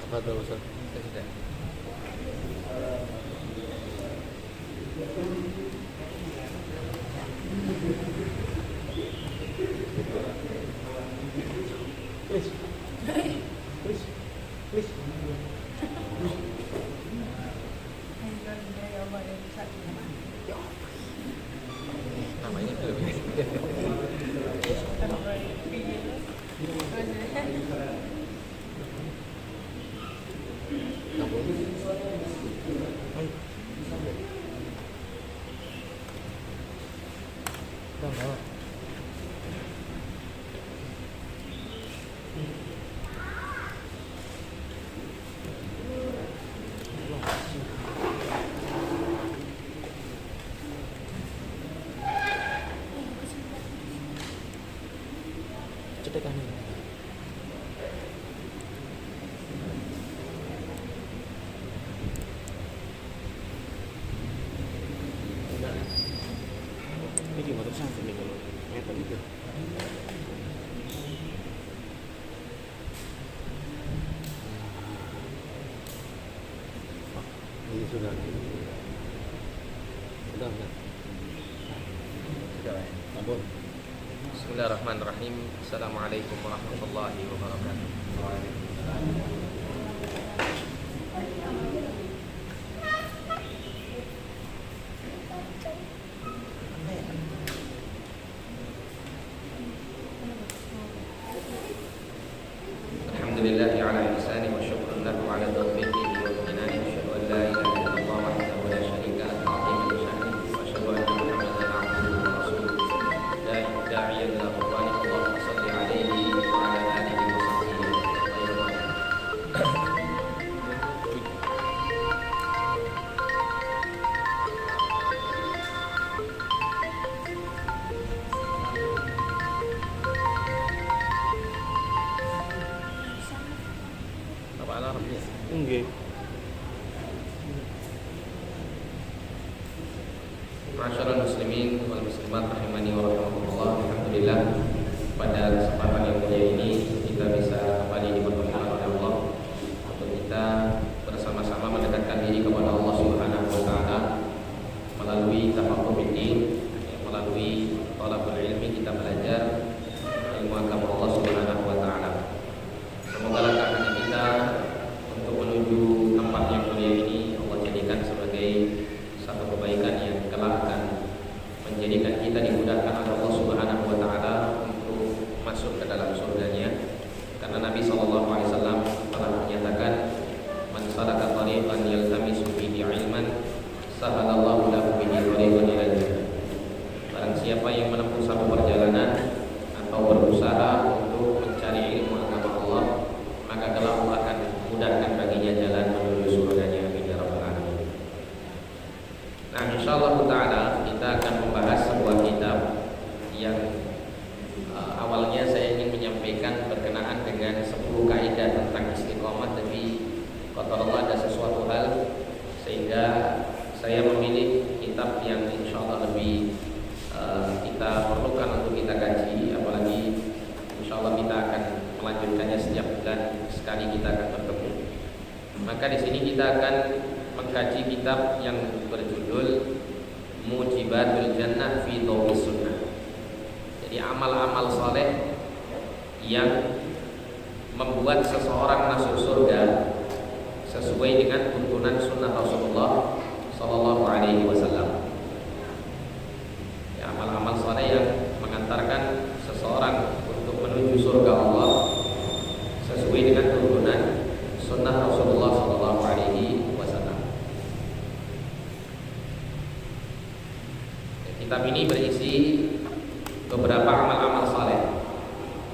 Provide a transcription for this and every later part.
Ada Ustaz. Sudah. Please. Please. Please. Namanya belum. Cetekan ini. Ini gimana sampai nih kalau meter itu? Ini sudah. Sudah enggak? Sudah. Ampun. Bismillahirrahmanirrahim. Assalamualaikum warahmatullahi wabarakatuh. Alhamdulillahi ala ihsani wa syukrun lahu ala taufiqihi wa imtinani. Asyhadu an la ilaha illallah wahdahu la syarika lahu ta'ziman li sya'nihi wa asyhadu anna Muhammadan 'abduhu wa rasuluhu. Da'iyan ila ridwani. Allahumma shalli 'alaihi wa 'ala alihi wa sahbihi khairan. Apa alarmnya? Enggak. Masyaallah muslimin wal muslimat rahimani wa rahmatullah. Alhamdulillah pada kesempatan yang mulia ini kita bisa kembali dipertemukan oleh Allah untuk kita bersama-sama mendekatkan diri kepada Allah Subhanahu wa taala melalui tafaqquh din, melalui thalabul ilmi, kita belajar ilmu agama Allah Subhanahu wa taala. Semoga langkah kaki kita untuk menuju tempat yang mulia ini Allah jadikan sebagai satu kebaikan yang kelak akan menjadikan kita dimudahkan oleh Allah Subhanahu wa taala untuk masuk ke dalam surganya. Karena Nabi sallallahu alaihi wasallam telah menyatakan, "Man salaka tariqan yaltamisu fihi 'ilman, sahalallahu lahu bihi tariqan ilal jannah." Barang siapa yang menempuh satu perjalanan atau berusaha untuk mencari ilmu agama Allah, maka kelak Allah akan mudahkan baginya jalan menuju surganya. Amin ya rabbal alamin. Nah, insyaallah taala kita akan membahas sebuah kitab yang awalnya saya ingin menyampaikan berkenaan dengan 10 kaidah tentang istiqomah, tapi qadarullah ada sesuatu hal sehingga saya memilih kitab yang insyaallah lebih kita perlukan untuk kita kaji, apalagi insyaallah kita akan melanjutkannya setiap bulan sekali kita akan bertemu. Maka di sini kita akan mengkaji kitab yang berjudul Mujibatul Jannah fi Dhawis Sunnah. Jadi amal-amal saleh yang membuat seseorang masuk surga sesuai dengan tuntunan sunnah Rasulullah sallallahu alaihi wasallam. Ya, amal-amal saleh yang mengantarkan seseorang untuk menuju surga Allah sesuai dengan tuntunan sunnah Rasulullah sallallahu alaihi wasallam. Kitab ini berisi beberapa amal-amal saleh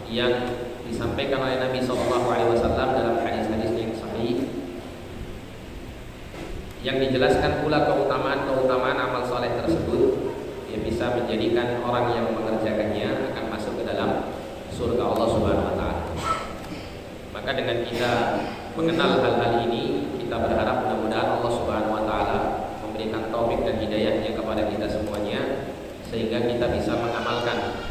yang disampaikan oleh Nabi sallallahu alaihi wasallam dalam hadis-hadis yang sahih, yang dijelaskan pula keutamaan amal saleh tersebut yang bisa menjadikan orang yang mengerjakannya akan masuk ke dalam surga Allah Subhanahu wa taala. Maka dengan kita mengenal hal-hal ini, kita berharap mudah-mudahan Allah Subhanahu wa taala memberikan taufik dan hidayahnya kepada kita semuanya, sehingga kita bisa mengamalkan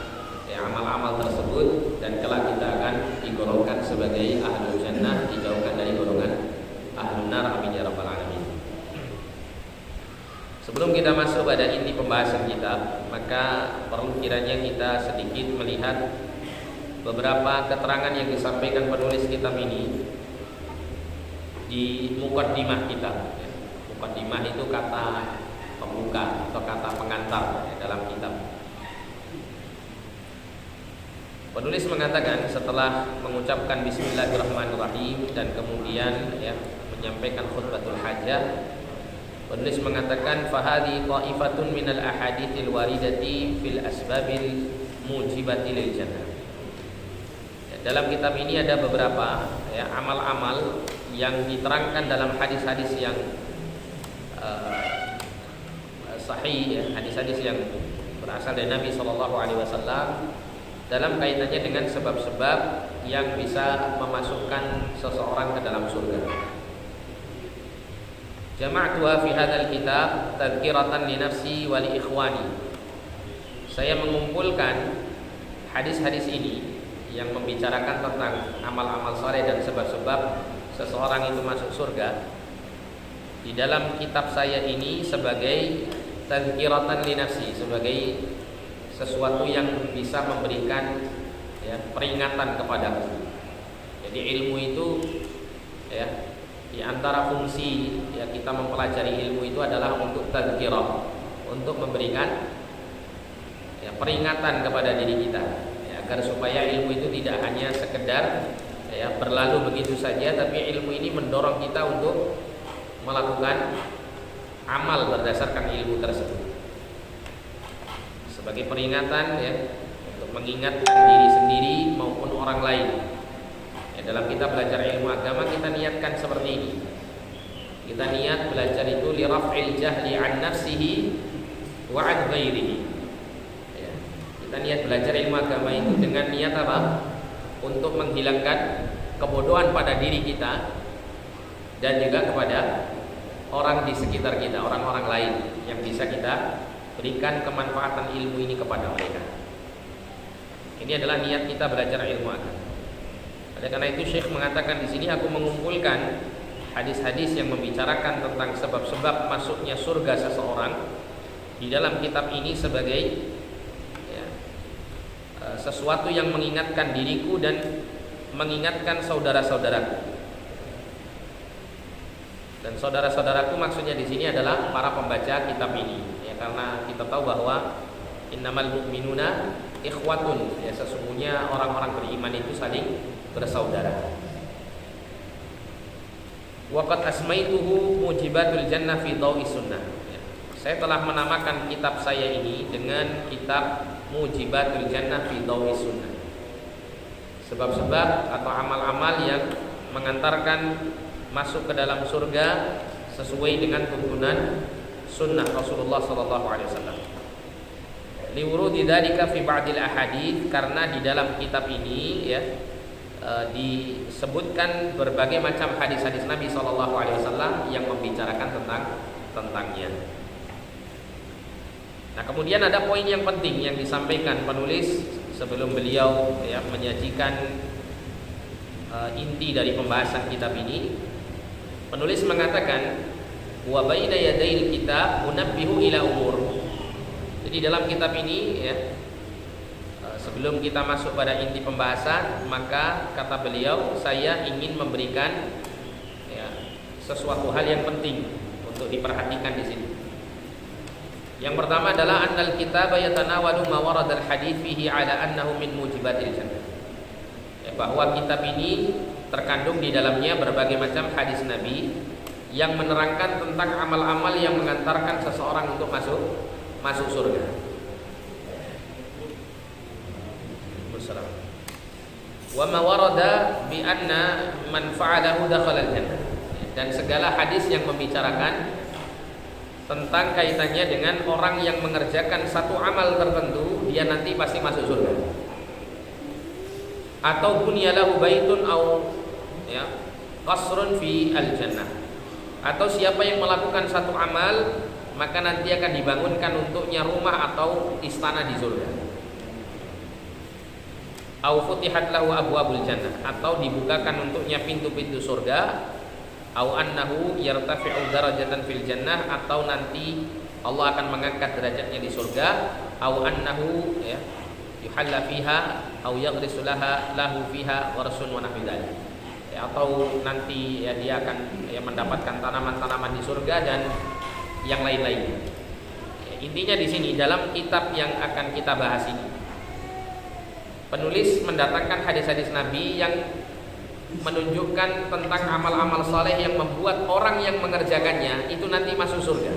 amal-amal tersebut dan kelak kita akan digolongkan sebagai ahlul jannah, dijauhkan dari golongan Sebelum kita masuk pada inti pembahasan kita, maka perlu kiranya kita sedikit melihat beberapa keterangan yang disampaikan penulis kitab ini di mukaddimah kita. Mukaddimah itu kata pembuka atau kata pengantar dalam kitab. Penulis mengatakan setelah mengucapkan Bismillahirrahmanirrahim dan kemudian menyampaikan khutbatul hajah, penulis mengatakan fahadi ta'ifatun minal ahaditsil waridati fil asbabil mujibati lil jannah. Dalam kitab ini ada beberapa amal-amal yang diterangkan dalam hadis-hadis yang sahih, hadis-hadis yang berasal dari Nabi SAW dalam kaitannya dengan sebab-sebab yang bisa memasukkan seseorang ke dalam surga. Jama'tuha fi hadzal kitab tadhkiratan li nafsi wa li ikhwani. Saya mengumpulkan hadis-hadis ini yang membicarakan tentang amal-amal saleh dan sebab-sebab seseorang itu masuk surga di dalam kitab saya ini sebagai tadhkiratan li nafsi, sebagai sesuatu yang bisa memberikan peringatan kepadaku. Jadi ilmu itu di antara fungsi kita mempelajari ilmu itu adalah untuk tadhkirah, untuk memberikan peringatan kepada diri kita agar supaya ilmu itu tidak hanya sekedar berlalu begitu saja, tapi ilmu ini mendorong kita untuk melakukan amal berdasarkan ilmu tersebut. Sebagai peringatan untuk mengingatkan diri sendiri maupun orang lain. Dalam kita belajar ilmu agama kita niatkan seperti ini. Kita niat belajar itu li raf'il jahli an nafsihi wa an ghairihi. Kita niat belajar ilmu agama itu dengan niat apa? Untuk menghilangkan kebodohan pada diri kita dan juga kepada orang di sekitar kita, orang-orang lain yang bisa kita berikan kemanfaatan ilmu ini kepada mereka. Ini adalah niat kita belajar ilmu agama. Oleh karena itu Syekh mengatakan di sini aku mengumpulkan hadis-hadis yang membicarakan tentang sebab-sebab masuknya surga seseorang di dalam kitab ini sebagai sesuatu yang mengingatkan diriku dan mengingatkan saudara-saudaraku. Dan saudara-saudaraku maksudnya di sini adalah para pembaca kitab ini. Karena kita tahu bahwa innamal mu'minuna ikhwatun, sesungguhnya orang-orang beriman itu saling bersaudara. Waqad asmaituhu mujibatul jannah fi dhawi sunnah. Saya telah menamakan kitab saya ini dengan kitab mujibatul jannah fi dhawi sunnah. Sebab-sebab atau amal-amal yang mengantarkan masuk ke dalam surga sesuai dengan tuntunan sunnah Rasulullah sallallahu alaihi wasallam. Liwurudi dzalika fi ba'dil ahadits, karena di dalam kitab ini disebutkan berbagai macam hadis-hadis Nabi sallallahu alaihi wasallam yang membicarakan tentangnya. Nah, kemudian ada poin yang penting yang disampaikan penulis sebelum beliau menyajikan inti dari pembahasan kitab ini. Penulis mengatakan wa baina yadayil kitab munabbihu ila umur. Jadi dalam kitab ini sebelum kita masuk pada inti pembahasan, maka kata beliau saya ingin memberikan sesuatu hal yang penting untuk diperhatikan di sini. Yang pertama adalah annal kitab yatanawalu ma waradal hadits fihi ala annahu min mujibatil jannah. Bahwa kitab ini terkandung di dalamnya berbagai macam hadis Nabi yang menerangkan tentang amal-amal yang mengantarkan seseorang untuk masuk surga. Wa ma warada bi anna man fa'alahu dakhala al-jannah. Dan segala hadis yang membicarakan tentang kaitannya dengan orang yang mengerjakan satu amal tertentu, dia nanti pasti masuk surga. Atau bunyalahu baitun au qasrun fi al-jannah. Atau siapa yang melakukan satu amal, maka nanti akan dibangunkan untuknya rumah atau istana di surga. Au futihat lahu abwabul jannah, atau dibukakan untuknya pintu-pintu surga. Au annahu yartafi'u darajatan fil jannah, atau nanti Allah akan mengangkat derajatnya di surga, au annahu ya yuhalla fiha au yaghrisu lahu fiha gharsun wa nahwi dzalik. Ya, atau nanti ya dia akan ya mendapatkan tanaman-tanaman di surga dan yang lain-lainnya. Ya, intinya di sini dalam kitab yang akan kita bahas ini, penulis mendatangkan hadis-hadis Nabi yang menunjukkan tentang amal-amal saleh yang membuat orang yang mengerjakannya itu nanti masuk surga.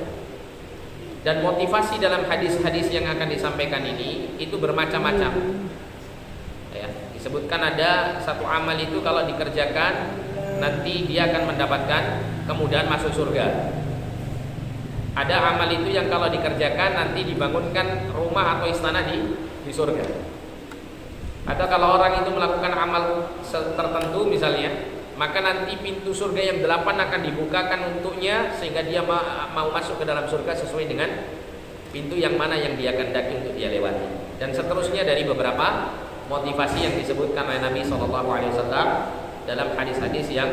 Dan motivasi dalam hadis-hadis yang akan disampaikan ini itu bermacam-macam. Ya, disebutkan ada satu amal itu kalau dikerjakan nanti dia akan mendapatkan kemudahan masuk surga. Ada amal itu yang kalau dikerjakan nanti dibangunkan rumah atau istana di surga. Atau kalau orang itu melakukan amal tertentu misalnya, maka nanti pintu surga yang 8 akan dibukakan untuknya sehingga dia mau masuk ke dalam surga sesuai dengan pintu yang mana yang dia kehendaki untuk dia lewati. Dan seterusnya dari beberapa motivasi yang disebutkan oleh Nabi SAW dalam hadis-hadis yang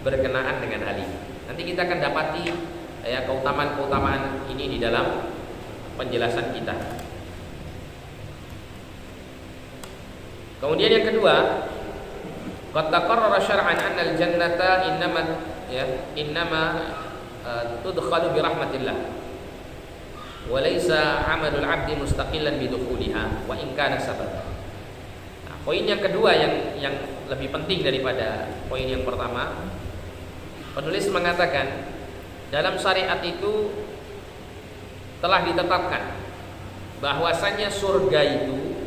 berkenaan dengan hal ini. Nanti kita akan dapati ya keutamaan-keutamaan ini di dalam penjelasan kita. Kemudian yang kedua, qad taqarrara syar'an anna al-jannata innama tudkhalu bi rahmatillah wa laysa 'amalul 'abdi mustaqillan bi dukhuliha wa in kana sababan. Nah, poin yang kedua yang lebih penting daripada poin yang pertama, penulis mengatakan dalam syariat itu telah ditetapkan bahwasanya surga itu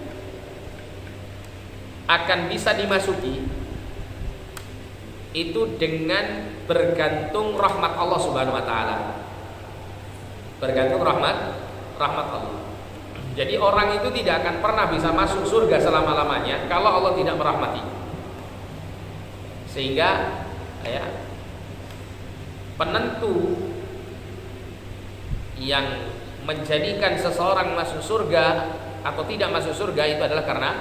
akan bisa dimasuki itu dengan bergantung rahmat Allah Subhanahu wa taala. Bergantung rahmat Allah. Jadi orang itu tidak akan pernah bisa masuk surga selama-lamanya kalau Allah tidak merahmati. Sehingga ya, penentu yang menjadikan seseorang masuk surga atau tidak masuk surga itu adalah karena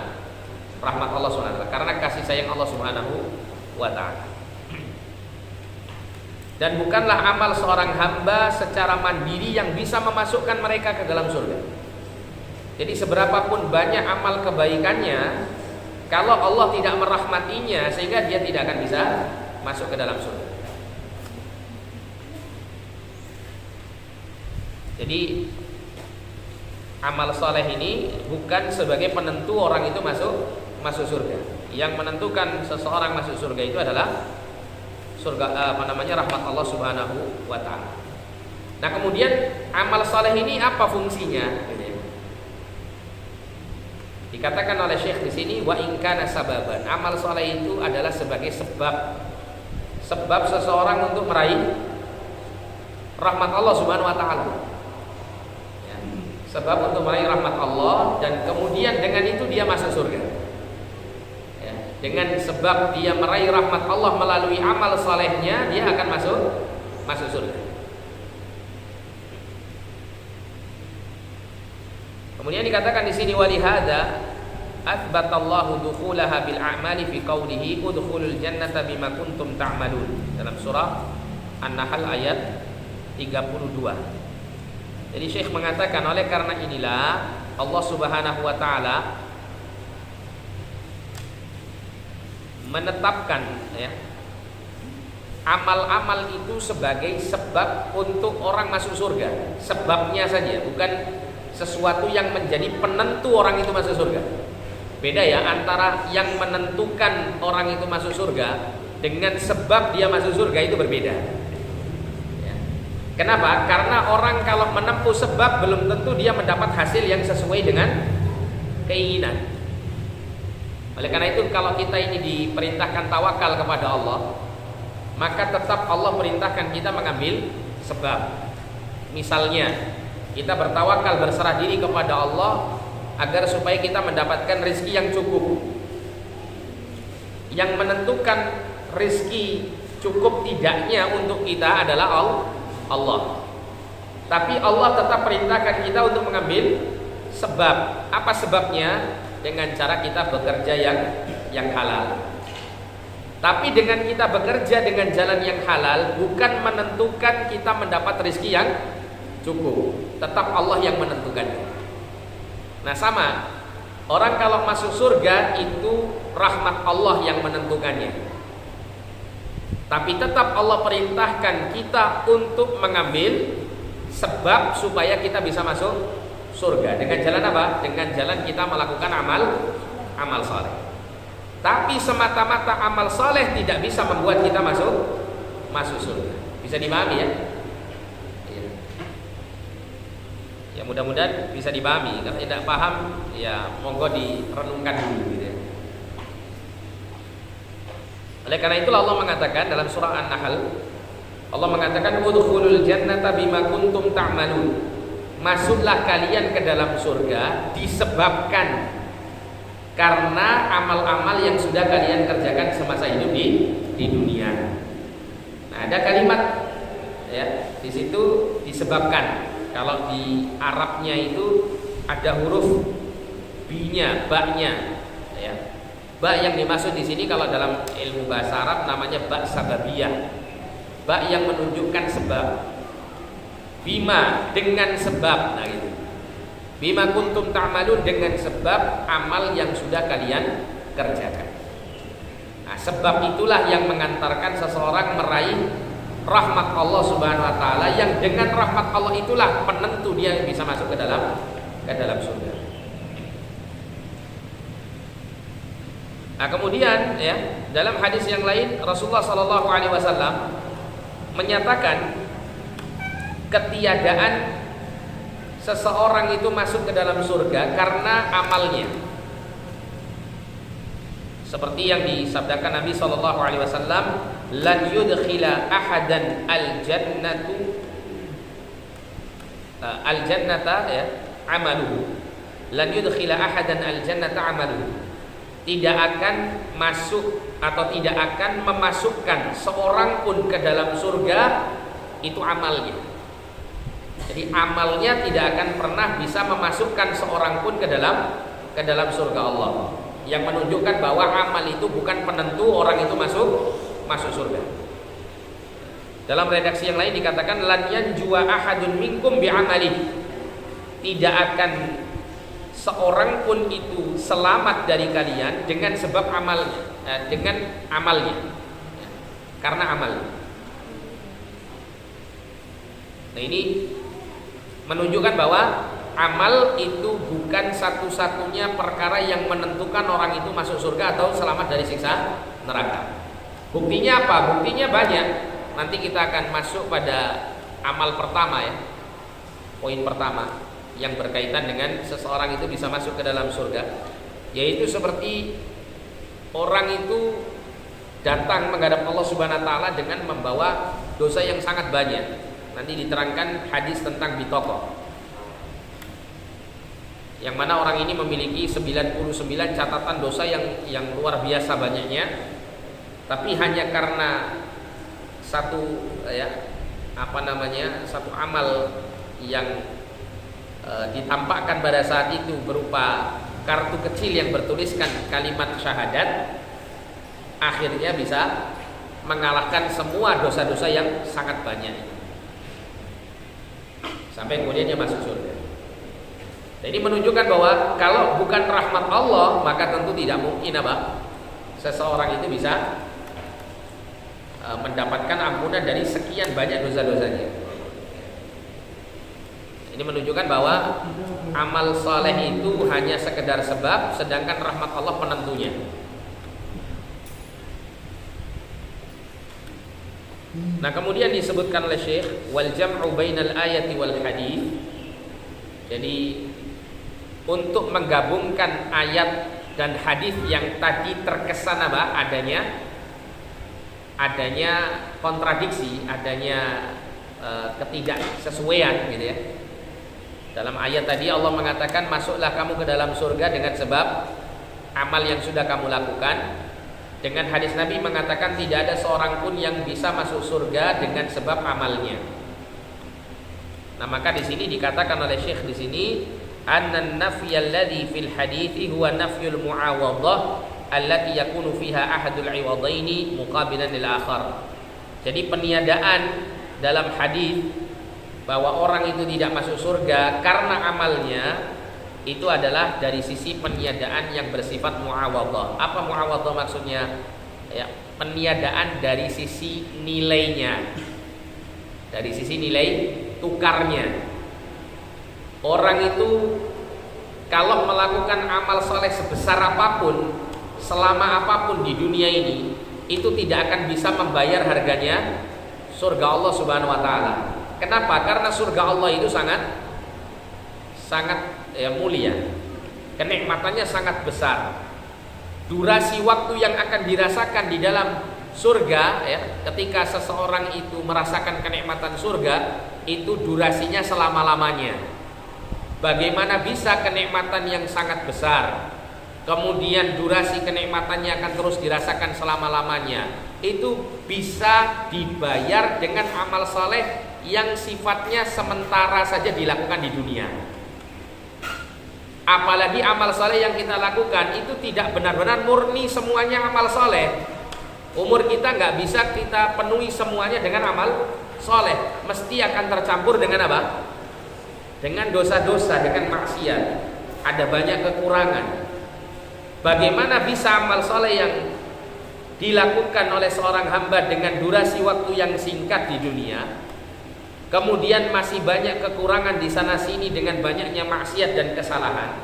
rahmat Allah SWT, karena kasih sayang Allah Subhanahu wa ta'ala. Dan bukanlah amal seorang hamba secara mandiri yang bisa memasukkan mereka ke dalam surga. Jadi seberapapun banyak amal kebaikannya, kalau Allah tidak merahmatinya sehingga dia tidak akan bisa masuk ke dalam surga. Jadi amal soleh ini bukan sebagai penentu orang itu masuk surga. Yang menentukan seseorang masuk surga itu adalah surga rahmat Allah Subhanahu wa taala. Nah, kemudian amal saleh ini apa fungsinya? Dikatakan oleh Syekh di sini wa in kana sababan. Amal saleh itu adalah sebagai sebab seseorang untuk meraih rahmat Allah Subhanahu wa taala. Ya, sebab untuk meraih rahmat Allah dan kemudian dengan itu dia masuk surga. Dengan sebab dia meraih rahmat Allah melalui amal salehnya, dia akan masuk surga. Kemudian dikatakan di sini walihada athbatallahu dukhulaha bil a'mali fi qawlihi udkhulul jannata bima kuntum ta'malun dalam surah An-Nahl ayat 32. Jadi Syekh mengatakan oleh karena inilah Allah Subhanahu wa taala menetapkan ya, amal-amal itu sebagai sebab untuk orang masuk surga. Sebabnya saja, bukan sesuatu yang menjadi penentu orang itu masuk surga. Beda ya antara yang menentukan orang itu masuk surga dengan sebab dia masuk surga, itu berbeda ya. Kenapa? Karena orang kalau menempuh sebab belum tentu dia mendapat hasil yang sesuai dengan keinginan. Oleh karena itu kalau kita ini diperintahkan tawakal kepada Allah, maka tetap Allah perintahkan kita mengambil sebab. Misalnya kita bertawakal berserah diri kepada Allah agar supaya kita mendapatkan rezeki yang cukup. Yang menentukan rezeki cukup tidaknya untuk kita adalah Allah. Tapi Allah tetap perintahkan kita untuk mengambil sebab. Apa sebabnya? Dengan cara kita bekerja yang halal. Tapi dengan kita bekerja dengan jalan yang halal bukan menentukan kita mendapat rezeki cukup. Tetap Allah yang menentukannya. Nah sama, orang kalau masuk surga itu rahmat Allah yang menentukannya. Tapi tetap Allah perintahkan kita untuk mengambil sebab supaya kita bisa masuk surga. Dengan jalan apa? Dengan jalan kita melakukan amal saleh. Tapi semata-mata amal saleh tidak bisa membuat kita masuk surga. Bisa dipahami ya? Ya mudah-mudahan bisa dipahami. Kalau tidak paham, ya monggo direnungkan dulu gitu ya. Oleh karena itulah Allah mengatakan dalam surah An-Nahl, Allah mengatakan udkhulul jannata bima kuntum ta'malun. Masuklah kalian ke dalam surga disebabkan karena amal-amal yang sudah kalian kerjakan semasa hidup di dunia. Nah, ada kalimat ya di situ disebabkan. Kalau di Arabnya itu ada huruf B-nya, ba-nya, ya. Ba yang dimaksud di sini kalau dalam ilmu bahasa Arab namanya ba sababiyah. Ba yang menunjukkan sebab. Bima dengan sebab, nah gitu. Bima kuntum ta'malun dengan sebab amal yang sudah kalian kerjakan. Nah, sebab itulah yang mengantarkan seseorang meraih rahmat Allah Subhanahu wa taala, yang dengan rahmat Allah itulah penentu dia bisa masuk ke dalam surga. Nah, kemudian ya, dalam hadis yang lain Rasulullah sallallahu alaihi wasallam menyatakan ketiadaan seseorang itu masuk ke dalam surga karena amalnya. Seperti yang disabdakan Nabi sallallahu alaihi wasallam, lan yudkhila ahadan al-jannata ya amaluhu. Lan yudkhila ahadan al-jannata amaluhu. Tidak akan masuk atau tidak akan memasukkan seorang pun ke dalam surga itu amalnya. Jadi amalnya tidak akan pernah bisa memasukkan seorang pun ke dalam surga Allah. Yang menunjukkan bahwa amal itu bukan penentu orang itu masuk surga. Dalam redaksi yang lain dikatakan lan yanjua ahadun minkum bi'amali. Tidak akan seorang pun itu selamat dari kalian dengan sebab amalnya, dengan amalnya. Karena amalnya. Nah, ini menunjukkan bahwa amal itu bukan satu-satunya perkara yang menentukan orang itu masuk surga atau selamat dari siksa neraka. Buktinya apa? Buktinya banyak. Nanti kita akan masuk pada amal pertama ya. Poin pertama yang berkaitan dengan seseorang itu bisa masuk ke dalam surga, yaitu seperti orang itu datang menghadap Allah Subhanahu wa taala dengan membawa dosa yang sangat banyak. Nanti diterangkan hadis tentang bitokoh, yang mana orang ini memiliki 99 catatan dosa yang luar biasa banyaknya, tapi hanya karena satu satu amal yang ditampakkan pada saat itu berupa kartu kecil yang bertuliskan kalimat syahadat, akhirnya bisa mengalahkan semua dosa-dosa yang sangat banyak sampai kemudian dia masuk surga. Jadi menunjukkan bahwa kalau bukan rahmat Allah, maka tentu tidak mungkin seseorang itu bisa mendapatkan ampunan dari sekian banyak dosa-dosanya. Ini menunjukkan bahwa amal saleh itu hanya sekedar sebab, sedangkan rahmat Allah penentunya. Nah, kemudian disebutkan oleh Syekh wal jam'u bainal ayati wal hadis. Jadi untuk menggabungkan ayat dan hadis yang tadi terkesan adanya kontradiksi, adanya ketidaksesuaian gitu ya. Dalam ayat tadi Allah mengatakan masuklah kamu ke dalam surga dengan sebab amal yang sudah kamu lakukan. Dengan hadis Nabi mengatakan tidak ada seorang pun yang bisa masuk surga dengan sebab amalnya. Nah, maka di sini dikatakan oleh Syekh di sini annan nafyal ladzi fil hadithi huwa nafyul muawadhah allati yakunu fiha ahadul iwadaini muqabilan lil akhar. Jadi peniadaan dalam hadis bahwa orang itu tidak masuk surga karena amalnya, itu adalah dari sisi peniadaan yang bersifat muawadhah. Apa muawadhah maksudnya? Ya, peniadaan dari sisi nilainya, dari sisi nilai tukarnya. Orang itu kalau melakukan amal soleh sebesar apapun, selama apapun di dunia ini, itu tidak akan bisa membayar harganya surga Allah Subhanahu wa taala. Kenapa? Karena surga Allah itu sangat mulia. Kenikmatannya sangat besar. Durasi waktu yang akan dirasakan di dalam surga, ya, ketika seseorang itu merasakan kenikmatan surga, itu durasinya selama-lamanya. Bagaimana bisa kenikmatan yang sangat besar, kemudian durasi kenikmatannya akan terus dirasakan selama-lamanya? Itu bisa dibayar dengan amal saleh yang sifatnya sementara saja dilakukan di dunia. Apalagi amal saleh yang kita lakukan itu tidak benar-benar murni semuanya amal saleh. Umur kita nggak bisa kita penuhi semuanya dengan amal saleh, mesti akan tercampur dengan apa? Dengan dosa-dosa, dengan maksiat. Ada banyak kekurangan. Bagaimana bisa amal saleh yang dilakukan oleh seorang hamba dengan durasi waktu yang singkat di dunia, kemudian masih banyak kekurangan di sana sini dengan banyaknya maksiat dan kesalahan?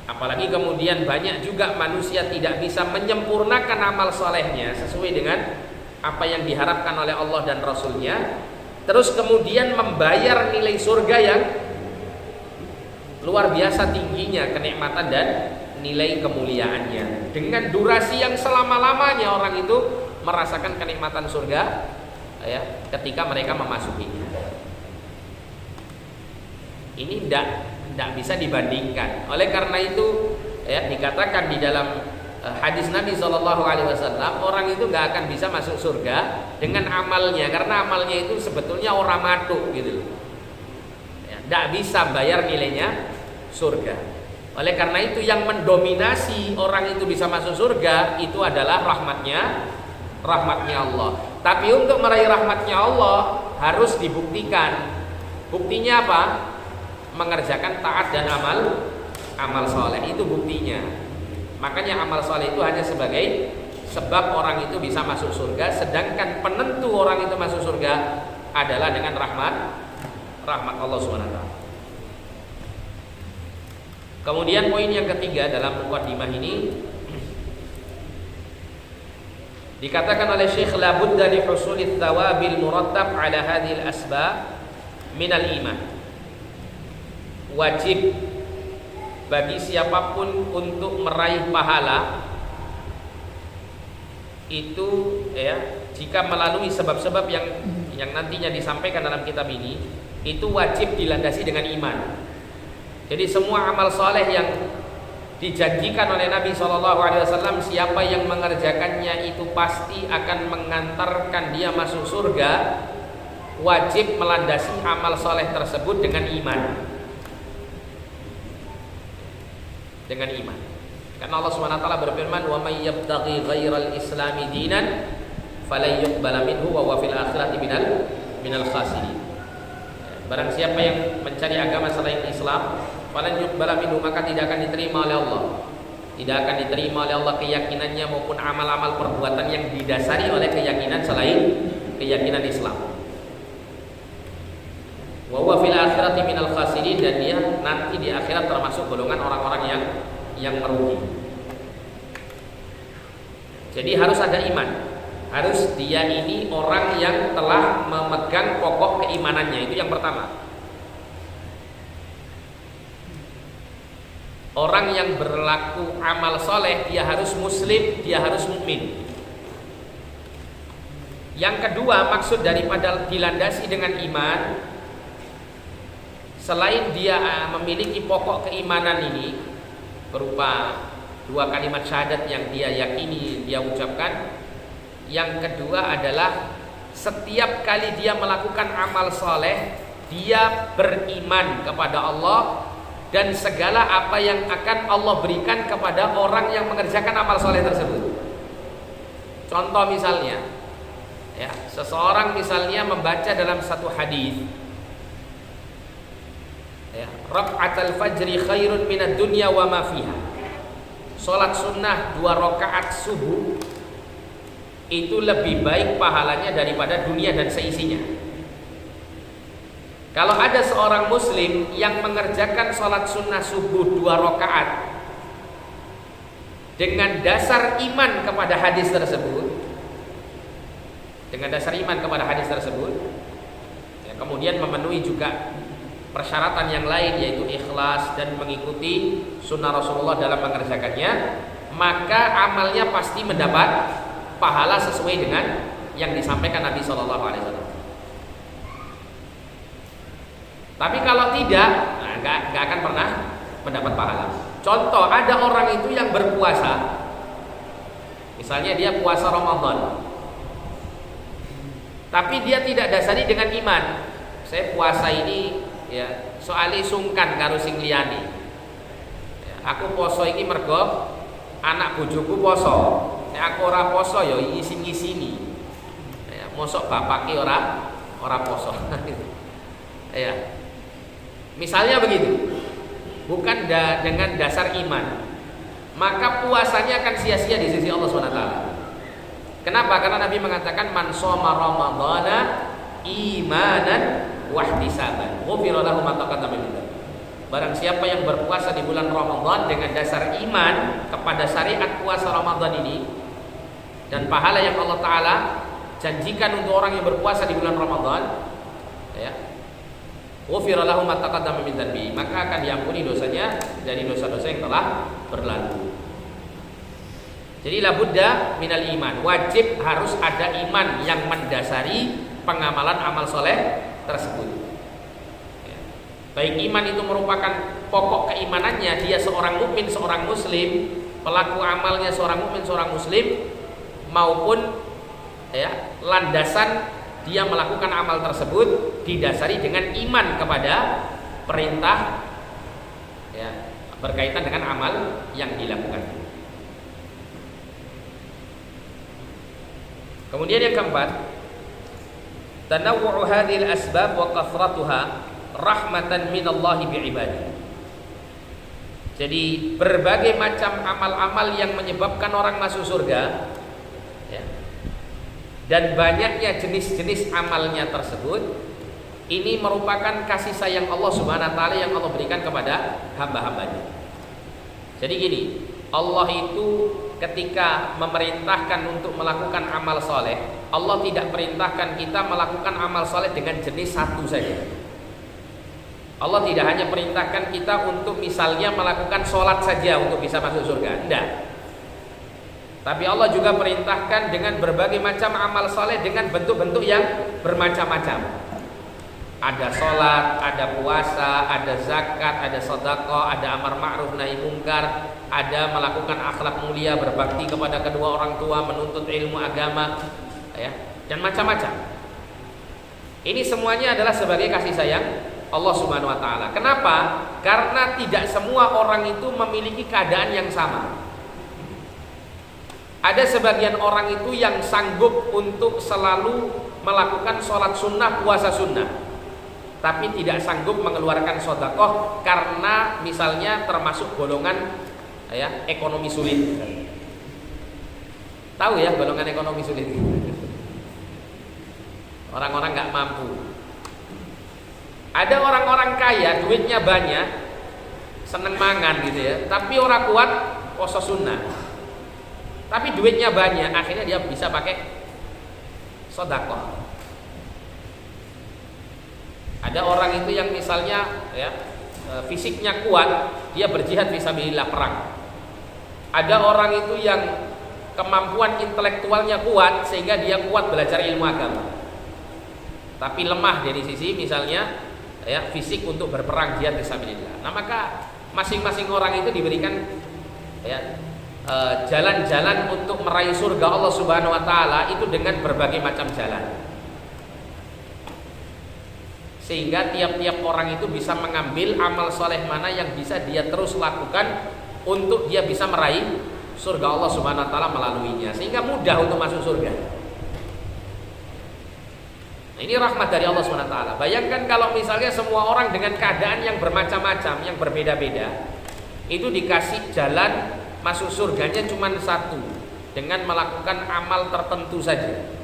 Apalagi kemudian banyak juga manusia tidak bisa menyempurnakan amal solehnya sesuai dengan apa yang diharapkan oleh Allah dan Rasulnya, terus kemudian membayar nilai surga yang luar biasa tingginya kenikmatan dan nilai kemuliaannya, dengan durasi yang selama-lamanya orang itu merasakan kenikmatan surga, ya, ketika mereka memasukinya. Ini tidak bisa dibandingkan. Oleh karena itu, ya, dikatakan di dalam hadis Nabi SAW, orang itu nggak akan bisa masuk surga dengan amalnya, karena amalnya itu sebetulnya orang matuk gitu, ya, tidak bisa bayar nilainya surga. Oleh karena itu yang mendominasi orang itu bisa masuk surga itu adalah rahmatnya Allah. Tapi untuk meraih rahmatnya Allah harus dibuktikan. Buktinya apa? Mengerjakan taat dan amal soleh, itu buktinya. Makanya amal soleh itu hanya sebagai sebab orang itu bisa masuk surga, sedangkan penentu orang itu masuk surga adalah dengan rahmat Allah SWT. Kemudian poin yang ketiga dalam muqaddimah ini dikatakan oleh Syekh, la budda li husulit thawabil murattab ala hadhil asbab minal iman. Wajib bagi siapapun untuk meraih pahala itu, ya, jika melalui sebab-sebab yang nantinya disampaikan dalam kitab ini, itu wajib dilandasi dengan iman. Jadi semua amal soleh yang dijanjikan oleh Nabi SAW, siapa yang mengerjakannya itu pasti akan mengantarkan dia masuk surga, wajib melandasi amal soleh tersebut dengan iman. Dengan iman. Karena Allah SWT berfirman, "Wa may yabtaghi ghairal islami dinan falan yuqbala minhu wa huwa fil akhirati minal khasirin." Barang siapa yang mencari agama selain Islam, falan yuqbala minhu, maka tidak akan diterima oleh Allah. Tidak akan diterima oleh Allah keyakinannya maupun amal-amal perbuatan yang didasari oleh keyakinan selain keyakinan Islam. Wa huwa fil akhirati minal khasirin, dan dia nanti di akhirat termasuk golongan orang-orang yang merugi. Jadi harus ada iman. Harus dia ini orang yang telah memegang pokok keimanannya, itu yang pertama. Orang yang berlaku amal soleh, dia harus muslim, dia harus mukmin. Yang kedua, maksud daripada dilandasi dengan iman, selain dia memiliki pokok keimanan ini berupa 2 kalimat syahadat yang dia yakini, dia ucapkan. Yang kedua adalah setiap kali dia melakukan amal soleh, dia beriman kepada Allah dan segala apa yang akan Allah berikan kepada orang yang mengerjakan amal soleh tersebut. Contoh misalnya, ya, seseorang misalnya membaca dalam satu hadis, Ya, raka'atul fajri khairun minad dunya wa ma fiha. Salat sunnah 2 rakaat subuh itu lebih baik pahalanya daripada dunia dan seisinya. Kalau ada seorang muslim yang mengerjakan salat sunnah subuh 2 rakaat dengan dasar iman kepada hadis tersebut, ya, kemudian memenuhi juga persyaratan yang lain yaitu ikhlas dan mengikuti sunnah Rasulullah dalam mengerjakannya, maka amalnya pasti mendapat pahala sesuai dengan yang disampaikan Nabi SAW. Tapi kalau tidak, nggak akan pernah mendapat pahala. Contoh, ada orang itu yang berpuasa, misalnya dia puasa Ramadan, tapi dia tidak dasari dengan iman. Saya puasa ini ya soalnya sungkan karo sing liyane. Ya, aku poso iki mergo anak bojoku poso. Nek aku ora poso ya isin-isini. Ya, mosok bapake ora poso. Ya. Misalnya begitu. Bukan dengan dasar iman, maka puasanya akan sia-sia di sisi Allah SWT. Kenapa? Karena Nabi mengatakan man shoma ramadhana imanan wahtisaban ghufira lahu ma taqaddama min dzambi. Barang siapa yang berpuasa di bulan Ramadan dengan dasar iman kepada syariat puasa Ramadan ini dan pahala yang Allah Ta'ala janjikan untuk orang yang berpuasa di bulan Ramadan, ya, ghufira lahu ma taqaddama min dzambi, maka akan diampuni dosanya dari dosa-dosa yang telah berlalu. Jadi la budda minal iman, wajib harus ada iman yang mendasari pengamalan amal soleh tersebut. Ya. Baik iman itu merupakan pokok keimanannya, dia seorang mukmin, seorang muslim, pelaku amalnya seorang mukmin, seorang muslim, maupun ya landasan dia melakukan amal tersebut didasari dengan iman kepada perintah ya, berkaitan dengan amal yang dilakukan. Kemudian yang keempat, tanawwu'u hadhil asbab wa kathratuha rahmatan minallahi bi'ibadihi. Jadi berbagai macam amal-amal yang menyebabkan orang masuk surga, ya, dan banyaknya jenis-jenis amalnya tersebut, ini merupakan kasih sayang Allah Subhanahu wa taala yang Allah berikan kepada hamba-hambanya. Jadi gini, Allah itu ketika memerintahkan untuk melakukan amal soleh, Allah tidak perintahkan kita melakukan amal soleh dengan jenis satu saja. Allah tidak hanya perintahkan kita untuk misalnya melakukan sholat saja untuk bisa masuk surga, tidak. Tapi Allah juga perintahkan dengan berbagai macam amal soleh dengan bentuk-bentuk yang bermacam-macam. Ada sholat, ada puasa, ada zakat, ada sedekah, ada amar ma'ruf nahi mungkar, ada melakukan akhlak mulia, berbakti kepada kedua orang tua, menuntut ilmu agama, ya, dan macam-macam. Ini semuanya adalah sebagai kasih sayang Allah Subhanahu wa taala. Kenapa? Karena tidak semua orang itu memiliki keadaan yang sama. Ada sebagian orang itu yang sanggup untuk selalu melakukan sholat sunnah, puasa sunnah, tapi tidak sanggup mengeluarkan sedekah karena misalnya termasuk golongan ya ekonomi sulit. Tahu ya golongan ekonomi sulit? Orang-orang nggak mampu. Ada orang-orang kaya, duitnya banyak, seneng mangan gitu ya, tapi orang kuat puasa sunnah. Tapi duitnya banyak, akhirnya dia bisa pakai sedekah. Ada orang itu yang misalnya ya, fisiknya kuat, dia berjihad fisabilillah perang. Ada orang itu yang kemampuan intelektualnya kuat sehingga dia kuat belajar ilmu agama. Tapi lemah dari sisi misalnya ya, fisik untuk berperang jihad fisabilillah. Nah, maka masing-masing orang itu diberikan ya, jalan-jalan untuk meraih surga Allah Subhanahu wa taala itu dengan berbagai macam jalan. Sehingga tiap-tiap orang itu bisa mengambil amal soleh mana yang bisa dia terus lakukan untuk dia bisa meraih surga Allah Subhanahu wa taala melaluinya, sehingga mudah untuk masuk surga. Nah, ini rahmat dari Allah SWT. Bayangkan kalau misalnya semua orang dengan keadaan yang bermacam-macam, yang berbeda-beda, itu dikasih jalan masuk surganya cuma satu, dengan melakukan amal tertentu saja.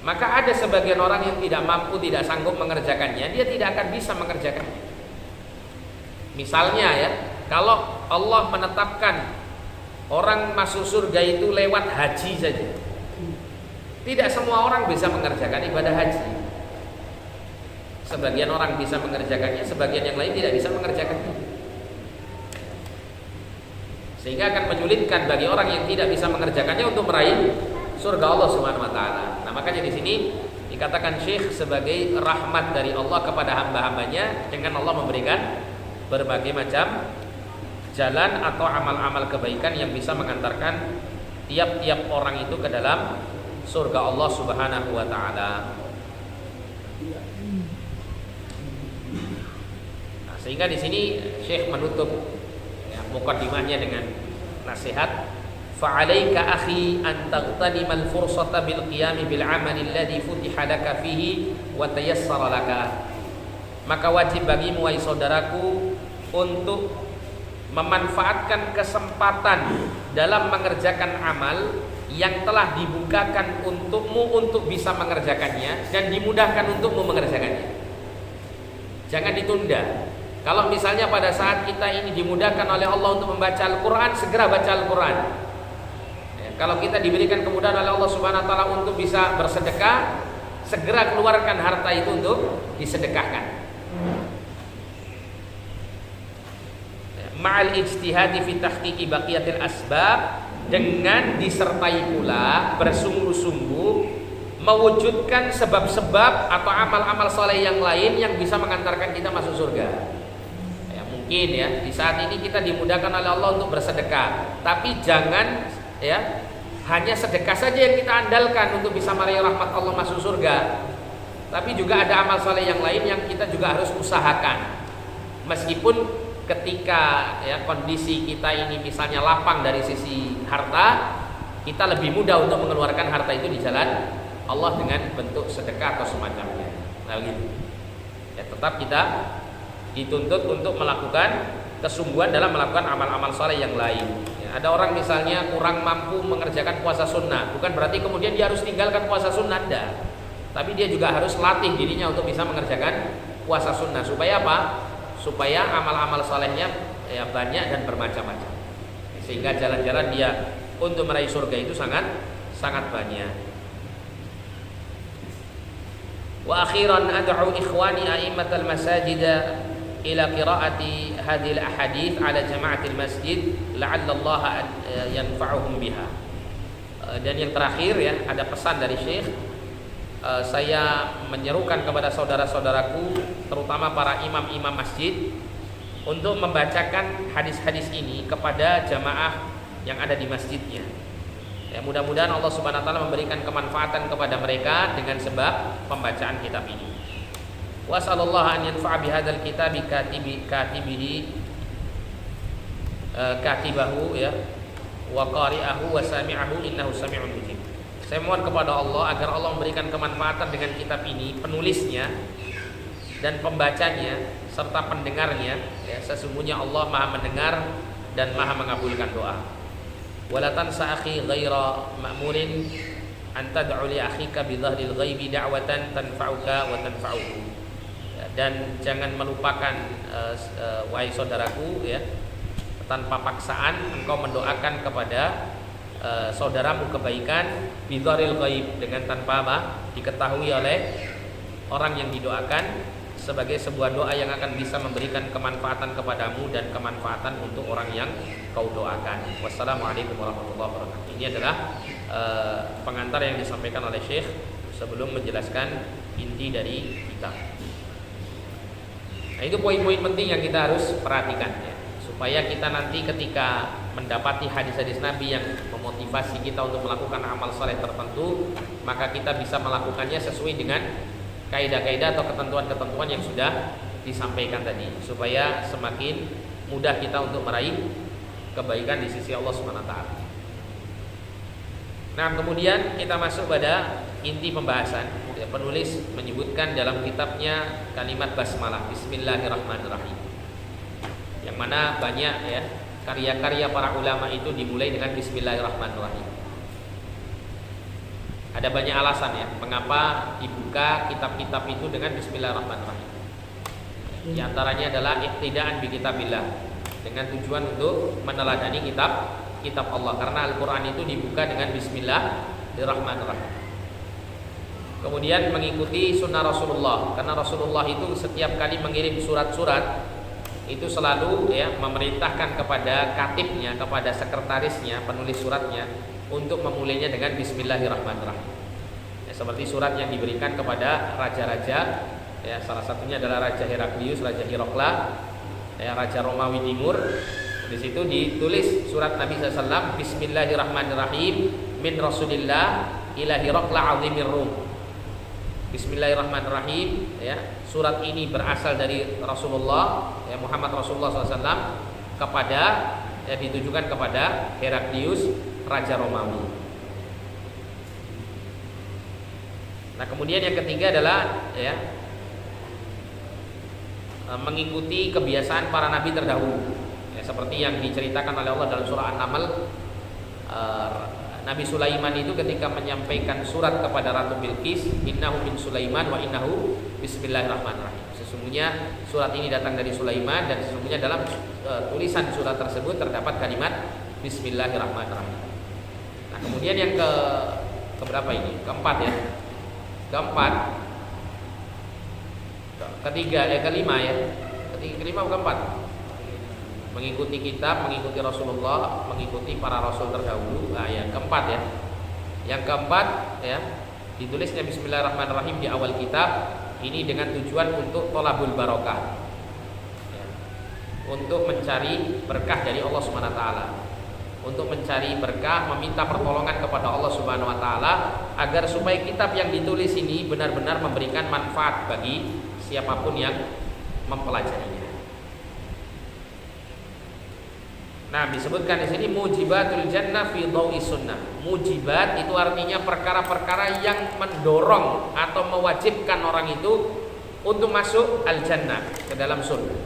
Maka ada sebagian orang yang tidak mampu, tidak sanggup mengerjakannya, dia tidak akan bisa mengerjakannya. Misalnya ya, kalau Allah menetapkan orang masuk surga itu lewat haji saja, tidak semua orang bisa mengerjakan ibadah haji. Sebagian orang bisa mengerjakannya, sebagian yang lain tidak bisa mengerjakannya. Sehingga akan menyulitkan bagi orang yang tidak bisa mengerjakannya untuk meraih surga Allah Subhanahu wa taala. Nah, makanya di sini dikatakan Syekh sebagai rahmat dari Allah kepada hamba-hambanya dengan Allah memberikan berbagai macam jalan atau amal-amal kebaikan yang bisa mengantarkan tiap-tiap orang itu ke dalam surga Allah Subhanahu wa taala. Nah, sehingga di sini Syekh menutup ya, muqaddimahnya dengan nasihat, fa'alaika akhi an taghtanimal fursata bil qiyam bil amali alladhi futiha laka fihi wa tayassara laka. Maka wajib bagimu wahai saudaraku untuk memanfaatkan kesempatan dalam mengerjakan amal yang telah dibukakan untukmu untuk bisa mengerjakannya dan dimudahkan untukmu mengerjakannya. Jangan ditunda. Kalau misalnya pada saat kita ini dimudahkan oleh Allah untuk membaca Al-Quran, segera baca Al-Quran. Ya, kalau kita diberikan kemudahan oleh Allah Subhanahu Wa Taala untuk bisa bersedekah, segera keluarkan harta itu untuk disedekahkan. Ma'al ijtihadi fi tahqiqi baqiyatil asbab, dengan disertai pula bersungguh-sungguh mewujudkan sebab-sebab atau amal-amal soleh yang lain yang bisa mengantarkan kita masuk surga. Ya, mungkin ya di saat ini kita dimudahkan oleh Allah untuk bersedekah, tapi jangan ya hanya sedekah saja yang kita andalkan untuk bisa meraih rahmat Allah masuk surga. Tapi juga ada amal soleh yang lain yang kita juga harus usahakan. Meskipun ketika ya kondisi kita ini misalnya lapang dari sisi harta, kita lebih mudah untuk mengeluarkan harta itu di jalan Allah dengan bentuk sedekah atau semacamnya. Nah gitu. Ya, tetap kita dituntut untuk melakukan kesungguhan dalam melakukan amal-amal soleh yang lain. Ya, ada orang misalnya kurang mampu mengerjakan puasa sunnah, bukan berarti kemudian dia harus tinggalkan puasa sunnah, enggak. Tapi dia juga harus latih dirinya untuk bisa mengerjakan puasa sunnah. Supaya apa? Supaya amal-amal solehnya ya banyak dan bermacam-macam, sehingga jalan-jalan dia untuk meraih surga itu sangat banyak. Wa akhiran ad'u ikhwani a'immatal masajid ila qira'ati hadhil ahadits ala jama'atil masjid la'alla Allah yanfa'uhum biha. Dan yang terakhir ya, ada pesan dari Syekh. Saya menyerukan kepada saudara-saudaraku, terutama para imam-imam masjid, untuk membacakan hadis-hadis ini kepada jamaah yang ada di masjidnya. Ya, mudah-mudahan Allah Subhanahu wa taala memberikan kemanfaatan kepada mereka dengan sebab pembacaan kitab ini. Wa sallallahu an yanfa'a bihadzal kitabi katibahu ya wa qari'ahu wa sami'ahu innahu sami'un mujib. Saya mohon kepada Allah agar Allah memberikan kemanfaatan dengan kitab ini, penulisnya dan pembacanya serta pendengarnya. Ya, sesungguhnya Allah Maha mendengar dan Maha mengabulkan doa. Wala tansa akhi ghaira ma'murin an tad'u li akhika bi dhahril ghaibi da'watan tanfa'uka wa tanfa'uhu. Ya, dan jangan melupakan wahai saudaraku ya, tanpa paksaan engkau mendoakan kepada saudaramu kebaikan bidharil ghaib, dengan tanpa apa? Diketahui oleh orang yang didoakan, sebagai sebuah doa yang akan bisa memberikan kemanfaatan kepadamu dan kemanfaatan untuk orang yang kau doakan. Wassalamualaikum warahmatullahi wabarakatuh. Ini adalah pengantar yang disampaikan oleh Syekh sebelum menjelaskan inti dari kitab. Nah, itu poin-poin penting yang kita harus perhatikan ya, supaya kita nanti ketika mendapati hadis-hadis Nabi yang memotivasi kita untuk melakukan amal soleh tertentu, maka kita bisa melakukannya sesuai dengan kaidah-kaidah atau ketentuan-ketentuan yang sudah disampaikan tadi, supaya semakin mudah kita untuk meraih kebaikan di sisi Allah Subhanahu wa taala. Nah, kemudian kita masuk pada inti pembahasan. penulis menyebutkan dalam kitabnya kalimat basmalah, Bismillahirrahmanirrahim. Yang mana banyak ya karya-karya para ulama itu dimulai dengan Bismillahirrahmanirrahim. Ada banyak alasan ya mengapa dibuka kitab-kitab itu dengan Bismillahirrahmanirrahim. Di antaranya adalah iqtidaan bi kitabillah, dengan tujuan untuk meneladani kitab Allah, karena Al-Qur'an itu dibuka dengan Bismillahirrahmanirrahim. Kemudian mengikuti sunnah Rasulullah, karena Rasulullah itu setiap kali mengirim surat-surat itu selalu ya memerintahkan kepada katibnya, kepada sekretarisnya, penulis suratnya untuk memulainya dengan Bismillahirrahmanirrahim. Ya, seperti surat yang diberikan kepada raja-raja, ya salah satunya adalah Raja Heraklius, Raja Hirokla, ya Raja Romawi Timur. Di situ ditulis surat Nabi SAW, Bismillahirrahmanirrahim min Rasulillah ila Hirokla azimir Rum. Bismillahirrahmanirrahim, ya surat ini berasal dari Rasulullah, ya Muhammad Rasulullah SAW kepada, ya ditujukan kepada Heraklius, Raja Romawi. Nah kemudian yang ketiga adalah ya mengikuti kebiasaan para nabi terdahulu, ya, seperti yang diceritakan oleh Allah dalam surah An-Naml. Nabi Sulaiman itu ketika menyampaikan surat kepada Ratu Bilqis, innahu min Sulaiman wa innahu bismillahirrahmanirrahim. Sesungguhnya surat ini datang dari Sulaiman, dan sesungguhnya dalam tulisan surat tersebut terdapat kalimat bismillahirrahmanirrahim. Nah, kemudian yang keberapa ini? Keempat ya. Kelima ya. Kelima bukan keempat. Mengikuti kitab, mengikuti Rasulullah, mengikuti para rasul terdahulu. Nah, yang keempat ya. Yang keempat ya, ditulisnya bismillahirrahmanirrahim di awal kitab ini dengan tujuan untuk tolabul barokah. Ya. Untuk mencari berkah dari Allah Subhanahu wa taala. Untuk mencari berkah, meminta pertolongan kepada Allah Subhanahu wa taala agar supaya kitab yang ditulis ini benar-benar memberikan manfaat bagi siapapun yang mempelajarinya. Nah, disebutkan di sini mujibatul jannah fi dhawi sunnah. Mujibat itu artinya perkara-perkara yang mendorong atau mewajibkan orang itu untuk masuk al-jannah, ke dalam surga.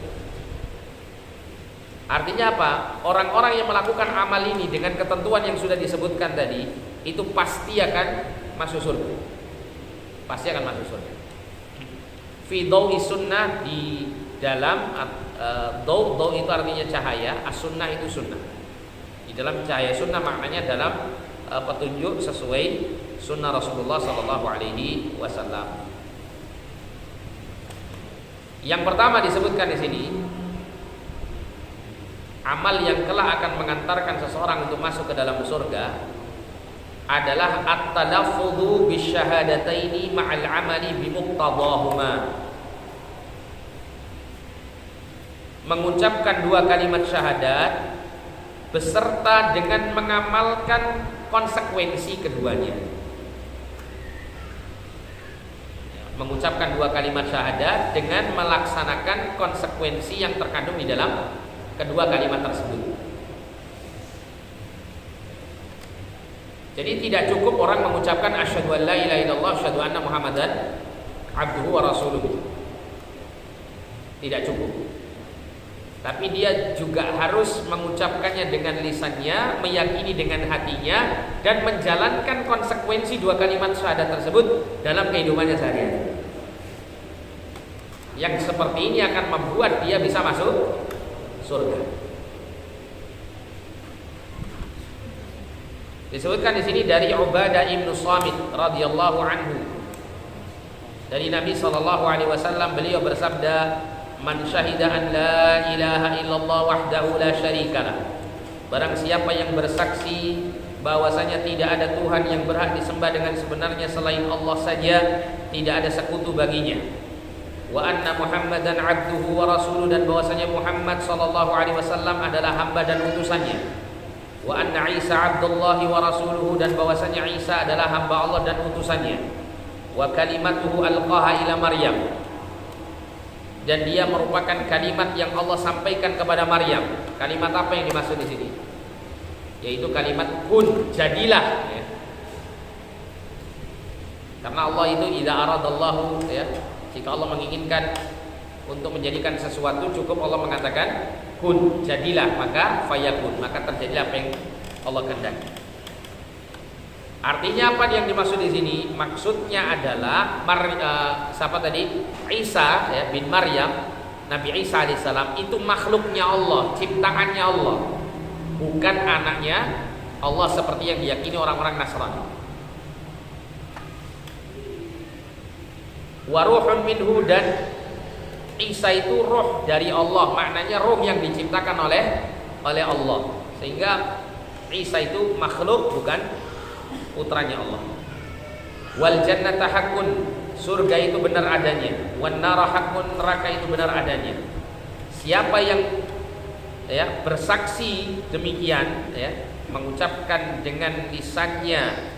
Artinya apa? Orang-orang yang melakukan amal ini dengan ketentuan yang sudah disebutkan tadi, itu pasti akan masuk surga. Pasti akan masuk surga. Fi dhawi sunnah, di dalam daw itu artinya cahaya, as-sunnah itu sunnah. Di dalam cahaya sunnah maknanya dalam petunjuk sesuai sunnah Rasulullah sallallahu alaihi wasallam. Yang pertama disebutkan di sini, amal yang kelak akan mengantarkan seseorang untuk masuk ke dalam surga adalah at-talaffudhu bisyahadataini ma'al amali bimuqtadahuma. Mengucapkan dua kalimat syahadat beserta dengan mengamalkan konsekuensi keduanya. Mengucapkan dua kalimat syahadat dengan melaksanakan konsekuensi yang terkandung di dalam kedua kalimat tersebut. Jadi tidak cukup orang mengucapkan asyhadu an la ilaha illallah asyhadu anna muhammadan abduhu wa rasuluhu. Tidak cukup. Tapi dia juga harus mengucapkannya dengan lisannya, meyakini dengan hatinya, dan menjalankan konsekuensi dua kalimat syahadat tersebut dalam kehidupannya sehari-hari. Yang seperti ini akan membuat dia bisa masuk surga. Disebutkan di sini dari Ubadah ibn Samit radhiyallahu anhu, dari Nabi sallallahu alaihi wasallam, beliau bersabda, man syahida an la ilaha illallah wahdahu la syarikalah. Barang siapa yang bersaksi bahwasanya tidak ada Tuhan yang berhak disembah dengan sebenarnya selain Allah saja, tidak ada sekutu baginya. Wa anna Muhammadan abduhu wa rasuluhu, dan bahwasanya Muhammad sallallahu alaihi wasallam adalah hamba dan utusannya. Wa anna Isa abdullahi wa rasuluhu, dan bahwasanya Isa adalah hamba Allah dan utusannya. Wa kalimatuhu alqaha ila Maryam, dan dia merupakan kalimat yang Allah sampaikan kepada Maryam. Kalimat apa yang dimaksud di sini? Yaitu kalimat kun, jadilah. Ya. Karena Allah itu idza aradallahu, ya, jika Allah menginginkan untuk menjadikan sesuatu, cukup Allah mengatakan kun, jadilah, maka fayakun, maka terjadilah apa yang Allah kehendaki. Artinya apa yang dimaksud di sini? Maksudnya adalah siapa tadi? Isa, ya, bin Maryam, Nabi Isa alaihissalam itu makhluknya Allah, ciptaannya Allah, bukan anaknya Allah seperti yang diyakini orang-orang Nasrani. Wa ruhun minhu, dan Isa itu roh dari Allah, maknanya roh yang diciptakan oleh Allah. Sehingga Isa itu makhluk, bukan putranya Allah. Wal jannata haqqun, surga itu benar adanya. Wan nara haqqun, neraka itu benar adanya. Siapa yang, ya, bersaksi demikian, ya, mengucapkan dengan lisannya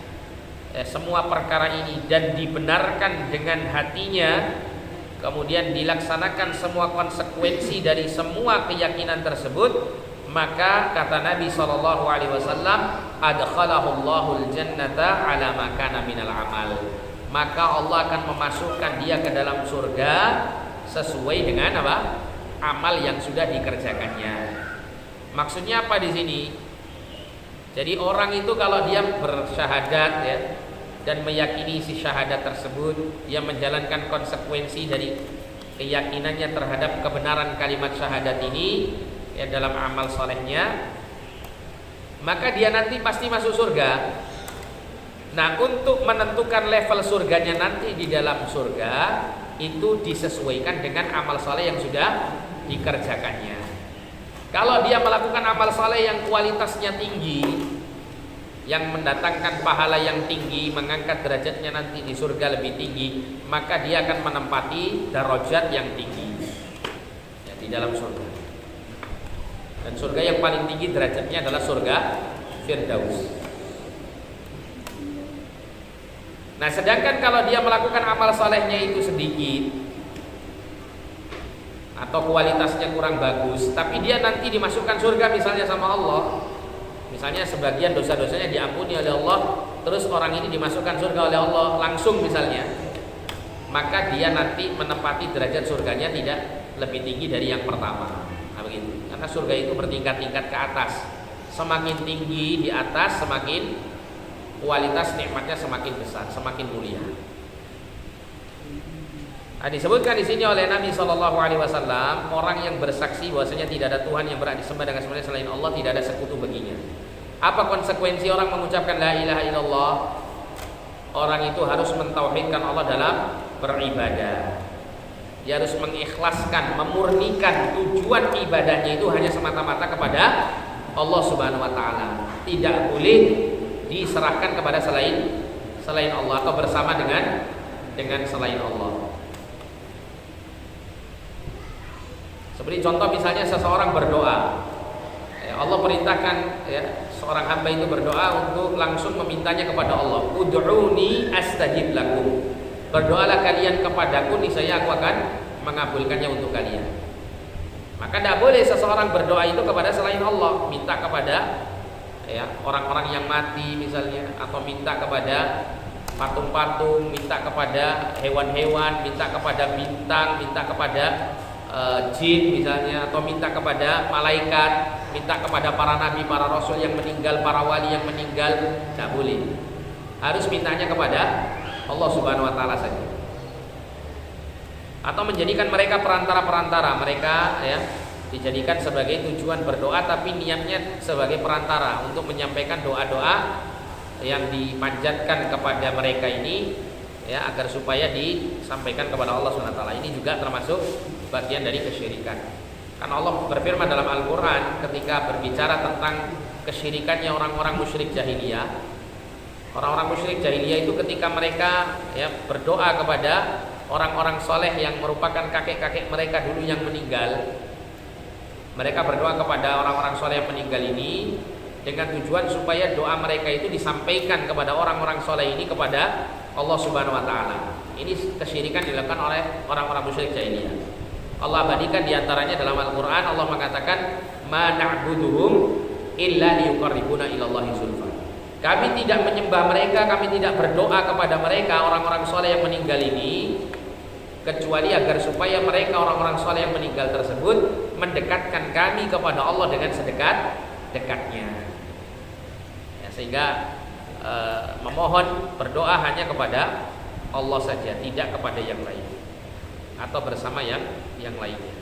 semua perkara ini dan dibenarkan dengan hatinya, kemudian dilaksanakan semua konsekuensi dari semua keyakinan tersebut, maka kata Nabi SAW, adkhalahullahu jannata ala ma kana minal amal, maka Allah akan memasukkan dia ke dalam surga sesuai dengan apa? Amal yang sudah dikerjakannya. Maksudnya apa di sini? Jadi orang itu kalau dia bersyahadat, ya, dan meyakini si syahadat tersebut, dia menjalankan konsekuensi dari keyakinannya terhadap kebenaran kalimat syahadat ini, ya, dalam amal solehnya, maka dia nanti pasti masuk surga. Nah, untuk menentukan level surganya nanti di dalam surga itu disesuaikan dengan amal soleh yang sudah dikerjakannya. Kalau dia melakukan amal soleh yang kualitasnya tinggi, yang mendatangkan pahala yang tinggi, mengangkat derajatnya nanti di surga lebih tinggi, maka dia akan menempati darajat yang tinggi, ya, di dalam surga. Dan surga yang paling tinggi derajatnya adalah surga Firdaus. Nah, sedangkan kalau dia melakukan amal salehnya itu sedikit atau kualitasnya kurang bagus, tapi dia nanti dimasukkan surga misalnya sama Allah, misalnya sebagian dosa-dosanya diampuni oleh Allah, terus orang ini dimasukkan surga oleh Allah langsung misalnya, maka dia nanti menempati derajat surganya tidak lebih tinggi dari yang pertama. Nah, begitu. Karena surga itu bertingkat-tingkat ke atas. Semakin tinggi di atas, semakin kualitas nikmatnya semakin besar, semakin mulia. Nah, disebutkan di sini oleh Nabi SAW, orang yang bersaksi bahwasanya tidak ada Tuhan yang berhak disembah dengan sebenarnya selain Allah, tidak ada sekutu baginya. Apa konsekuensi orang mengucapkan la ilaha illallah? Orang itu harus mentauhidkan Allah dalam beribadah. Dia harus mengikhlaskan, memurnikan tujuan ibadahnya itu hanya semata-mata kepada Allah Subhanahu wa taala. Tidak boleh diserahkan kepada selain Allah atau bersama dengan selain Allah. Seperti contoh misalnya seseorang berdoa, Allah perintahkan, ya, seorang hamba itu berdoa untuk langsung memintanya kepada Allah. Ud'uni astajib lakum. Berdoalah kalian kepadaku, niscaya aku akan mengabulkannya untuk kalian. Maka tidak boleh seseorang berdoa itu kepada selain Allah, minta kepada, ya, orang-orang yang mati misalnya, atau minta kepada patung-patung, minta kepada hewan-hewan, minta kepada bintang, minta kepada jin misalnya, atau minta kepada malaikat, minta kepada para nabi, para rasul yang meninggal, para wali yang meninggal. Tidak boleh. Harus mintanya kepada Allah Subhanahu wa taala saja. Atau menjadikan mereka perantara-perantara, mereka, ya, dijadikan sebagai tujuan berdoa tapi niatnya sebagai perantara untuk menyampaikan doa-doa yang dipanjatkan kepada mereka ini, ya, agar supaya disampaikan kepada Allah Subhanahu wa taala. Ini juga termasuk bagian dari kesyirikan. Karena Allah berfirman dalam Al-Qur'an ketika berbicara tentang kesyirikannya orang-orang musyrik jahiliyah. Orang-orang musyrik jahiliyah itu ketika mereka, ya, berdoa kepada orang-orang soleh yang merupakan kakek-kakek mereka dulu yang meninggal. Mereka berdoa kepada orang-orang soleh yang meninggal ini dengan tujuan supaya doa mereka itu disampaikan kepada orang-orang soleh ini kepada Allah Subhanahu wa taala. Ini kesyirikan dilakukan oleh orang-orang musyrik jahiliyah. Allah abadikan diantaranya dalam Al-Quran. Allah mengatakan ma na'buduhum illa liyuqarribuna ilallahi zulfa. Kami tidak menyembah mereka, kami tidak berdoa kepada mereka orang-orang soleh yang meninggal ini, kecuali agar supaya mereka orang-orang soleh yang meninggal tersebut mendekatkan kami kepada Allah dengan sedekat-dekatnya. Ya, sehingga memohon berdoa hanya kepada Allah saja, tidak kepada yang lain atau bersama yang lainnya.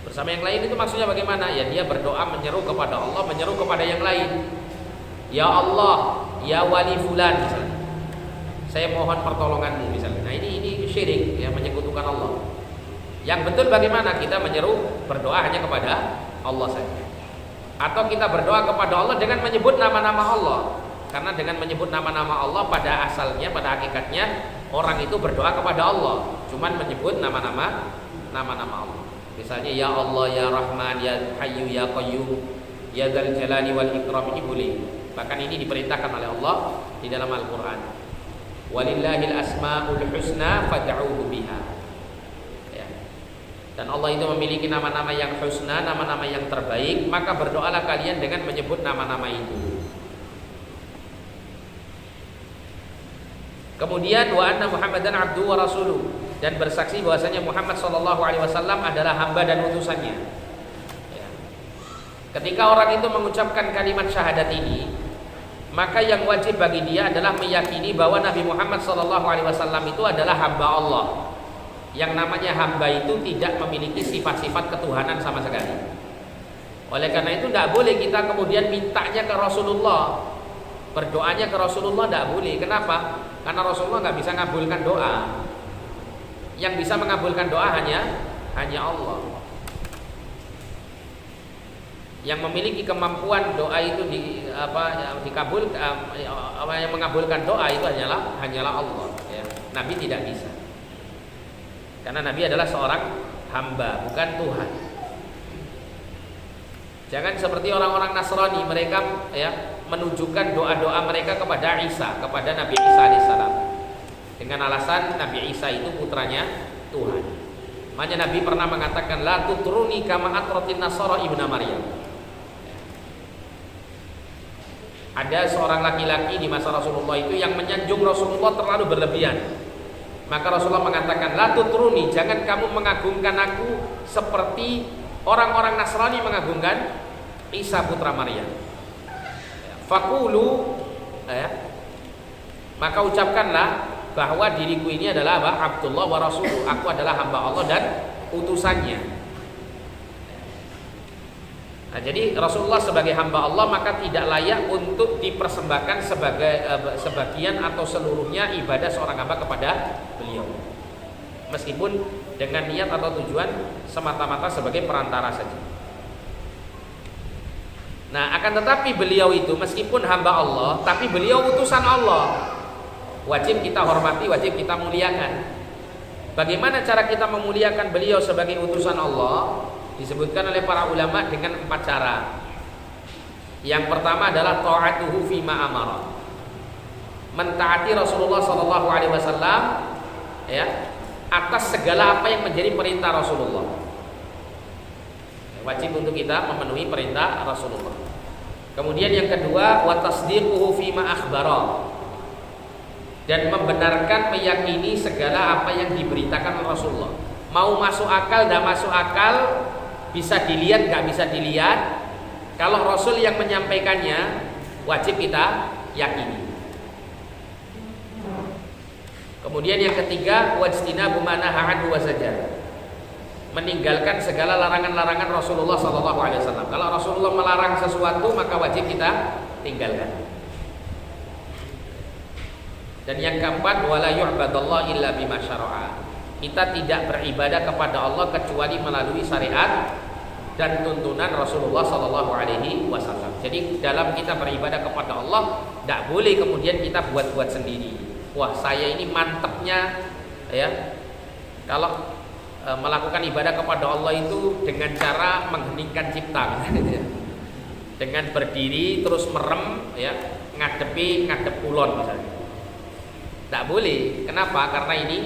Bersama yang lain itu maksudnya bagaimana? Ya dia berdoa menyeru kepada Allah, menyeru kepada yang lain. Ya Allah, ya wali fulan misalnya, saya mohon pertolonganmu misalnya. Nah ini syirik, ya, menyekutukan Allah. Yang betul bagaimana? Kita menyeru berdoa hanya kepada Allah saja. Atau kita berdoa kepada Allah dengan menyebut nama-nama Allah. Karena dengan menyebut nama-nama Allah pada asalnya, pada hakikatnya orang itu berdoa kepada Allah, cuman menyebut nama-nama Allah. Misalnya ya Allah, ya Rahman, ya Hayyu, ya Qayyum, ya Dzal Jalali wal Ikram, ini boleh. Bahkan ini diperintahkan oleh Allah di dalam Al-Qur'an. Walillahil asmaul husna fad'uuhu biha. Ya. Dan Allah itu memiliki nama-nama yang husna, nama-nama yang terbaik, maka berdoalah kalian dengan menyebut nama-nama itu. Kemudian wa anna Muhammadan abduhu wa rasuluh, dan bersaksi bahwasanya Muhammad sallallahu alaihi wasallam adalah hamba dan utusannya. Ya. Ketika orang itu mengucapkan kalimat syahadat ini, maka yang wajib bagi dia adalah meyakini bahwa Nabi Muhammad SAW itu adalah hamba Allah. Yang namanya hamba itu tidak memiliki sifat-sifat ketuhanan sama sekali. Oleh karena itu tidak boleh kita kemudian mintanya ke Rasulullah, berdoanya ke Rasulullah tidak boleh. Kenapa? Karena Rasulullah nggak bisa mengabulkan doa. Yang bisa mengabulkan doa hanya Allah. Yang memiliki kemampuan doa itu yang mengabulkan doa itu hanyalah Allah, ya. Nabi tidak bisa, karena Nabi adalah seorang hamba, bukan Tuhan. Jangan seperti orang-orang Nasrani, mereka ya menunjukkan doa-doa mereka kepada Isa, kepada Nabi Isa alaihissalam, dengan alasan Nabi Isa itu putranya Tuhan. Makanya Nabi pernah mengatakan la tutruni kama atratin nasara ibna Maryam. Ada seorang laki-laki di masa Rasulullah itu yang menyanjung Rasulullah terlalu berlebihan. Maka Rasulullah mengatakan, la tutruni, jangan kamu mengagungkan aku seperti orang-orang Nasrani mengagungkan Isa putra Maryam. Fakulu, ya, maka ucapkanlah bahwa diriku ini adalah Abdullah wa Rasuluh, aku adalah hamba Allah dan utusannya. Nah, jadi Rasulullah sebagai hamba Allah maka tidak layak untuk dipersembahkan sebagai sebagian atau seluruhnya ibadah seorang hamba kepada beliau, meskipun dengan niat atau tujuan semata-mata sebagai perantara saja. Nah, akan tetapi beliau itu meskipun hamba Allah, tapi beliau utusan Allah, wajib kita hormati, wajib kita muliakan. Bagaimana cara kita memuliakan beliau sebagai utusan Allah? Disebutkan oleh para ulama dengan 4 cara. Yang pertama adalah ta'atuhu fima amara, mentaati Rasulullah SAW ya atas segala apa yang menjadi perintah Rasulullah. Wajib untuk kita memenuhi perintah Rasulullah. Kemudian yang kedua, wa tasdiquhu fima akhbara, dan membenarkan, meyakini segala apa yang diberitakan oleh Rasulullah. Mau masuk akal, tidak masuk akal, bisa dilihat, nggak bisa dilihat, kalau Rasul yang menyampaikannya wajib kita yakini. Kemudian yang ketiga, wajtinabu ma nahaa anhu wa zajar, meninggalkan segala larangan-larangan Rasulullah SAW. Kalau Rasulullah melarang sesuatu maka wajib kita tinggalkan. Dan yang keempat, wala yu'badallah illa bima syara'a, kita tidak beribadah kepada Allah kecuali melalui syariat dan tuntunan Rasulullah SAW. Jadi dalam kita beribadah kepada Allah, tidak boleh kemudian kita buat-buat sendiri. Wah, saya ini mantepnya, ya, kalau melakukan ibadah kepada Allah itu dengan cara mengheningkan cipta, dengan berdiri terus merem, ya, ngadep kulon misalnya. Tidak boleh. Kenapa? Karena ini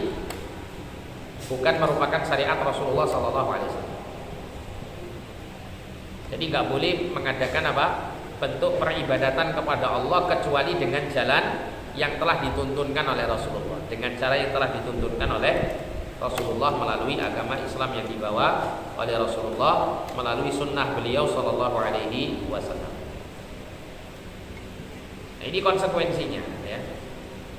bukan merupakan syariat Rasulullah SAW. Jadi nggak boleh mengadakan bentuk peribadatan kepada Allah kecuali dengan jalan yang telah dituntunkan oleh Rasulullah, dengan cara yang telah dituntunkan oleh Rasulullah melalui agama Islam yang dibawa oleh Rasulullah melalui sunnah beliau sallallahu alaihi wasallam. Nah, ini konsekuensinya ya.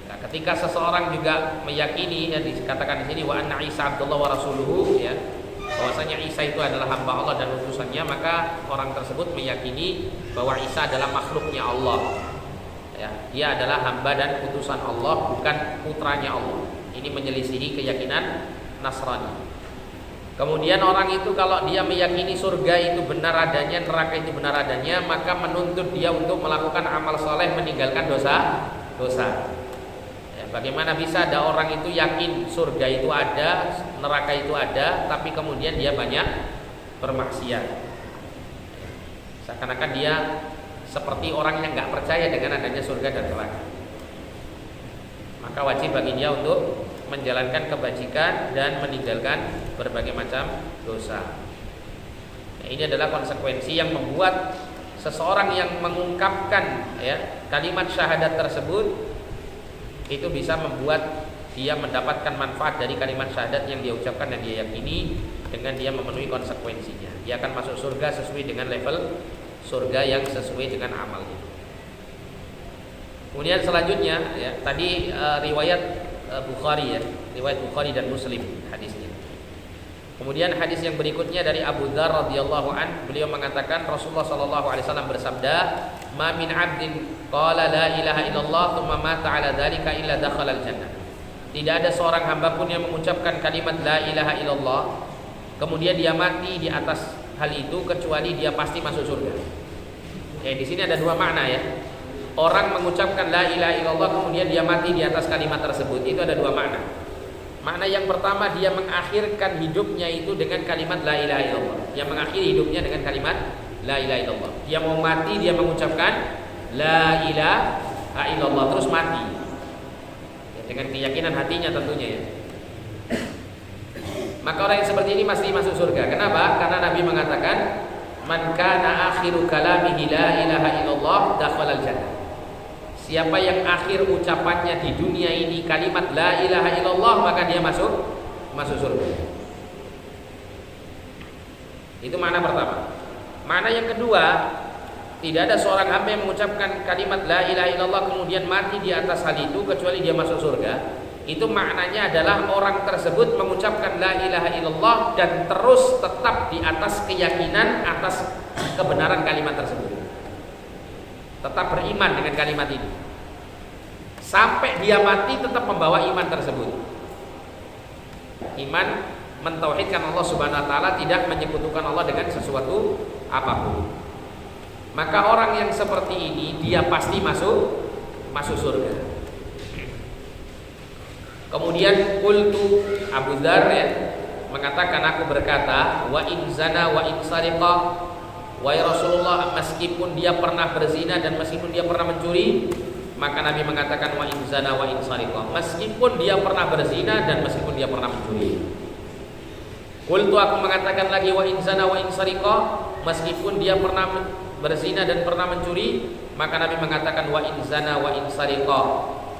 Nah, ketika seseorang juga meyakini ya dikatakan di sini wa anna Isa Abdullah wa rasuluhu ya, bahwasanya Isa itu adalah hamba Allah dan utusannya, maka orang tersebut meyakini bahwa Isa adalah makhluknya Allah. Ya, dia adalah hamba dan utusan Allah, bukan putranya Allah. Ini menyelisihi keyakinan Nasrani. Kemudian orang itu kalau dia meyakini surga itu benar adanya, neraka itu benar adanya, maka menuntut dia untuk melakukan amal soleh, meninggalkan dosa. Ya, bagaimana bisa ada orang itu yakin surga itu ada, neraka itu ada, tapi kemudian dia banyak bermaksiat. Seakan-akan dia seperti orang yang nggak percaya dengan adanya surga dan neraka. Maka wajib bagi dia untuk menjalankan kebajikan dan meninggalkan berbagai macam dosa. Nah, ini adalah konsekuensi yang membuat seseorang yang mengungkapkan ya kalimat syahadat tersebut itu bisa membuat dia mendapatkan manfaat dari kalimat syahadat yang dia ucapkan dan dia yakini dengan dia memenuhi konsekuensinya. Dia akan masuk surga sesuai dengan level surga yang sesuai dengan amalnya. Kemudian selanjutnya ya, tadi riwayat Bukhari ya, riwayat Bukhari dan Muslim hadisnya. Kemudian hadis yang berikutnya dari Abu Dzar radhiyallahu an, beliau mengatakan Rasulullah sallallahu alaihi wasallam bersabda, "Ma min 'abdin qala la ilaha illallah tsumma mata 'ala dzalika illa dakhala al-jannah." Tidak ada seorang hamba pun yang mengucapkan kalimat la ilaha illallah kemudian dia mati di atas hal itu kecuali dia pasti masuk surga. Ya, di sini ada dua makna ya. Orang mengucapkan la ilaha illallah kemudian dia mati di atas kalimat tersebut, itu ada dua makna. Makna yang pertama, dia mengakhirkan hidupnya itu dengan kalimat la ilaha illallah. Dia mengakhiri hidupnya dengan kalimat la ilaha illallah. Dia mau mati dia mengucapkan la ilaha illallah terus mati. Ya, dengan keyakinan hatinya tentunya ya. Maka orang yang seperti ini pasti masuk surga. Kenapa? Karena Nabi mengatakan man kana akhiru kalamihi la ilaha illallah dakhalal jannah. Siapa yang akhir ucapannya di dunia ini kalimat la ilaha illallah, maka dia masuk surga. Itu makna pertama. Makna yang kedua, tidak ada seorang hamba yang mengucapkan kalimat la ilaha illallah kemudian mati di atas hal itu kecuali dia masuk surga. Itu maknanya adalah orang tersebut mengucapkan la ilaha illallah dan terus tetap di atas keyakinan atas kebenaran kalimat tersebut. Tetap beriman dengan kalimat ini sampai dia mati, tetap membawa iman tersebut. Iman mentauhidkan Allah Subhanahu wa taala, tidak menyekutukan Allah dengan sesuatu apapun. Maka orang yang seperti ini dia pasti masuk surga. Kemudian qultu, Abu Dzar ya, mengatakan aku berkata wa in zana wa in sariqa, wahai Rasulullah, meskipun dia pernah berzina dan meskipun dia pernah mencuri, maka Nabi mengatakan wa in zana wa in sariqa, meskipun dia pernah berzina dan meskipun dia pernah mencuri. Qultu, aku mengatakan lagi wa in zana wa in sariqa, meskipun dia pernah berzina dan pernah mencuri, maka Nabi mengatakan wa in zana wa in sariqa,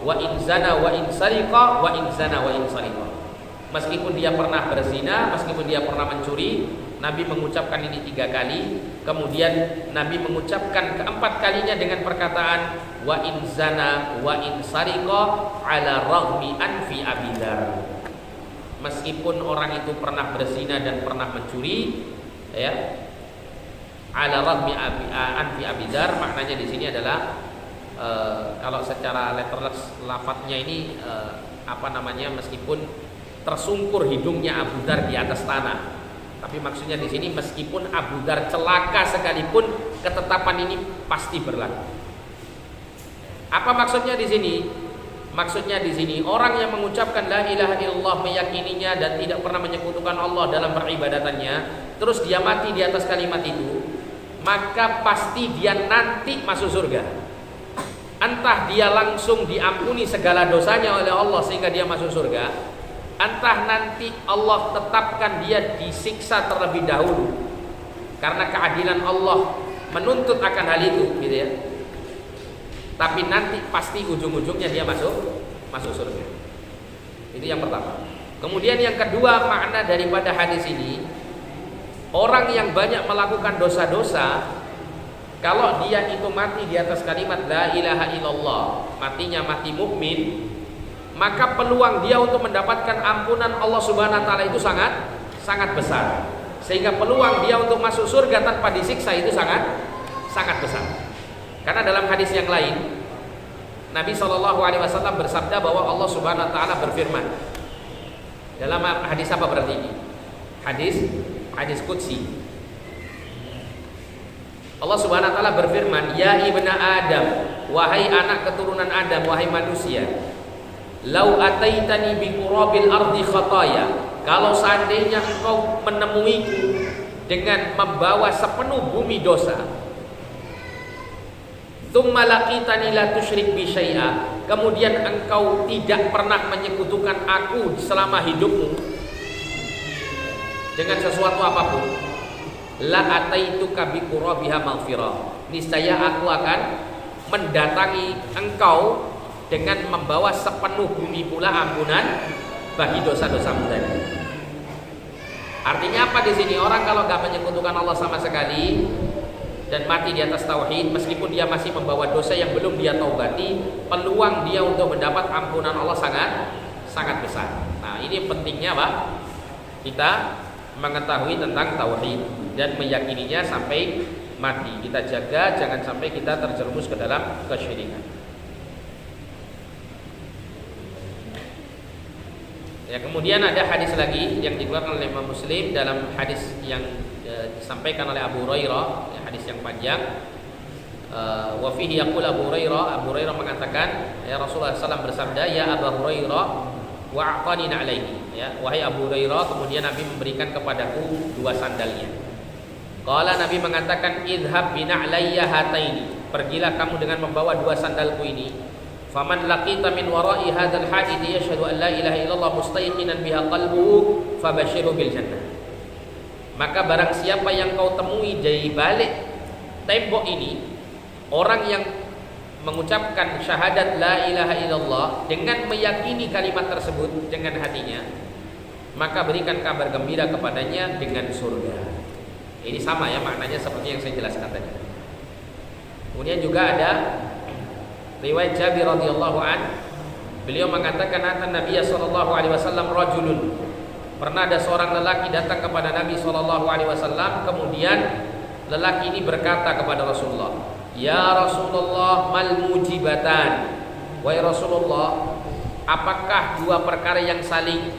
wa in zana wa in sariqa, wa in zana wa in sariqa. Meskipun dia pernah berzina, meskipun dia pernah mencuri, Nabi mengucapkan ini 3 kali. Kemudian Nabi mengucapkan keempat kalinya dengan perkataan wa in zana wa in sariqa ala raghmi anfi Abi Dzar. Meskipun orang itu pernah berzina dan pernah mencuri, ya, ala raghmi anfi Abi Dzar, maknanya di sini adalah kalau secara letterless lafadznya ini meskipun tersungkur hidungnya Abu Dzar di atas tanah. Tapi maksudnya di sini meskipun Abu Dzar celaka sekalipun, ketetapan ini pasti berlaku. Apa maksudnya di sini? Maksudnya di sini orang yang mengucapkan la ilaha illallah, meyakininya dan tidak pernah menyekutukan Allah dalam peribadatannya, terus dia mati di atas kalimat itu, maka pasti dia nanti masuk surga. Entah dia langsung diampuni segala dosanya oleh Allah sehingga dia masuk surga, entah nanti Allah tetapkan dia disiksa terlebih dahulu karena keadilan Allah menuntut akan hal itu, gitu ya. Tapi nanti pasti ujung-ujungnya dia masuk surga. Itu yang pertama. Kemudian yang kedua, makna daripada hadis ini, orang yang banyak melakukan dosa-dosa, kalau dia itu mati di atas kalimat la ilaha illallah, matinya mati mukmin, maka peluang dia untuk mendapatkan ampunan Allah Subhanahu wa taala itu sangat besar. Sehingga peluang dia untuk masuk surga tanpa disiksa itu sangat besar. Karena dalam hadis yang lain, Nabi SAW bersabda bahwa Allah Subhanahu wa taala berfirman. Dalam hadis apa berarti ini? Hadis qudsi. Allah Subhanahu wa taala berfirman, "Ya ibna Adam, wahai anak keturunan Adam, wahai manusia, lau ataitani bi qurabil ardi khataya." Kalau seandainya engkau menemuiku dengan membawa sepenuh bumi dosa, tsumma laqitani la tusyrik bi syai'a, kemudian engkau tidak pernah menyekutukan aku selama hidupmu dengan sesuatu apapun, la ataituka bi qurabiha maghfirah, niscaya aku akan mendatangi engkau dengan membawa sepenuh bumi pula ampunan bagi dosa-dosamu tadi. Artinya apa di sini? Orang kalau nggak menyekutukan Allah sama sekali dan mati di atas tauhid, meskipun dia masih membawa dosa yang belum dia taubati, peluang dia untuk mendapat ampunan Allah sangat besar. Nah, ini pentingnya Pak, kita mengetahui tentang tauhid dan meyakininya sampai mati. Kita jaga jangan sampai kita terjerumus ke dalam kesyirikan. Ya, kemudian ada hadis lagi yang dikeluarkan oleh Imam Muslim dalam hadis yang disampaikan oleh Abu Hurairah, ya, hadis yang panjang. Wa fihi yaqul Abu Hurairah mengatakan, ya Rasulullah SAW bersabda, ya Abu Hurairah wa aqani alaihi, ya wahai Abu Hurairah, kemudian Nabi memberikan kepadaku dua sandalnya. Qala, Nabi mengatakan, idhab bina'layya hataini, pergilah kamu dengan membawa dua sandalku ini. Faman laqita min wara'i hadzal hadith yashhadu an la ilaha illallah mustayqinan biha qalbuhu fabashshirhu bil jannah. Maka barang siapa yang kau temui dari balik tembok ini, orang yang mengucapkan syahadat la ilaha illallah dengan meyakini kalimat tersebut dengan hatinya, maka berikan kabar gembira kepadanya dengan surga. Ini sama ya maknanya seperti yang saya jelaskan tadi. Kemudian juga ada riwayat Jabir radhiyallahu an, beliau mengatakan atan Nabi sallallahu alaihi wasallam rajulun, pernah ada seorang lelaki datang kepada Nabi sallallahu alaihi wasallam, kemudian lelaki ini berkata kepada Rasulullah, ya Rasulullah, mal mujibatan, wahai Rasulullah, apakah dua perkara yang saling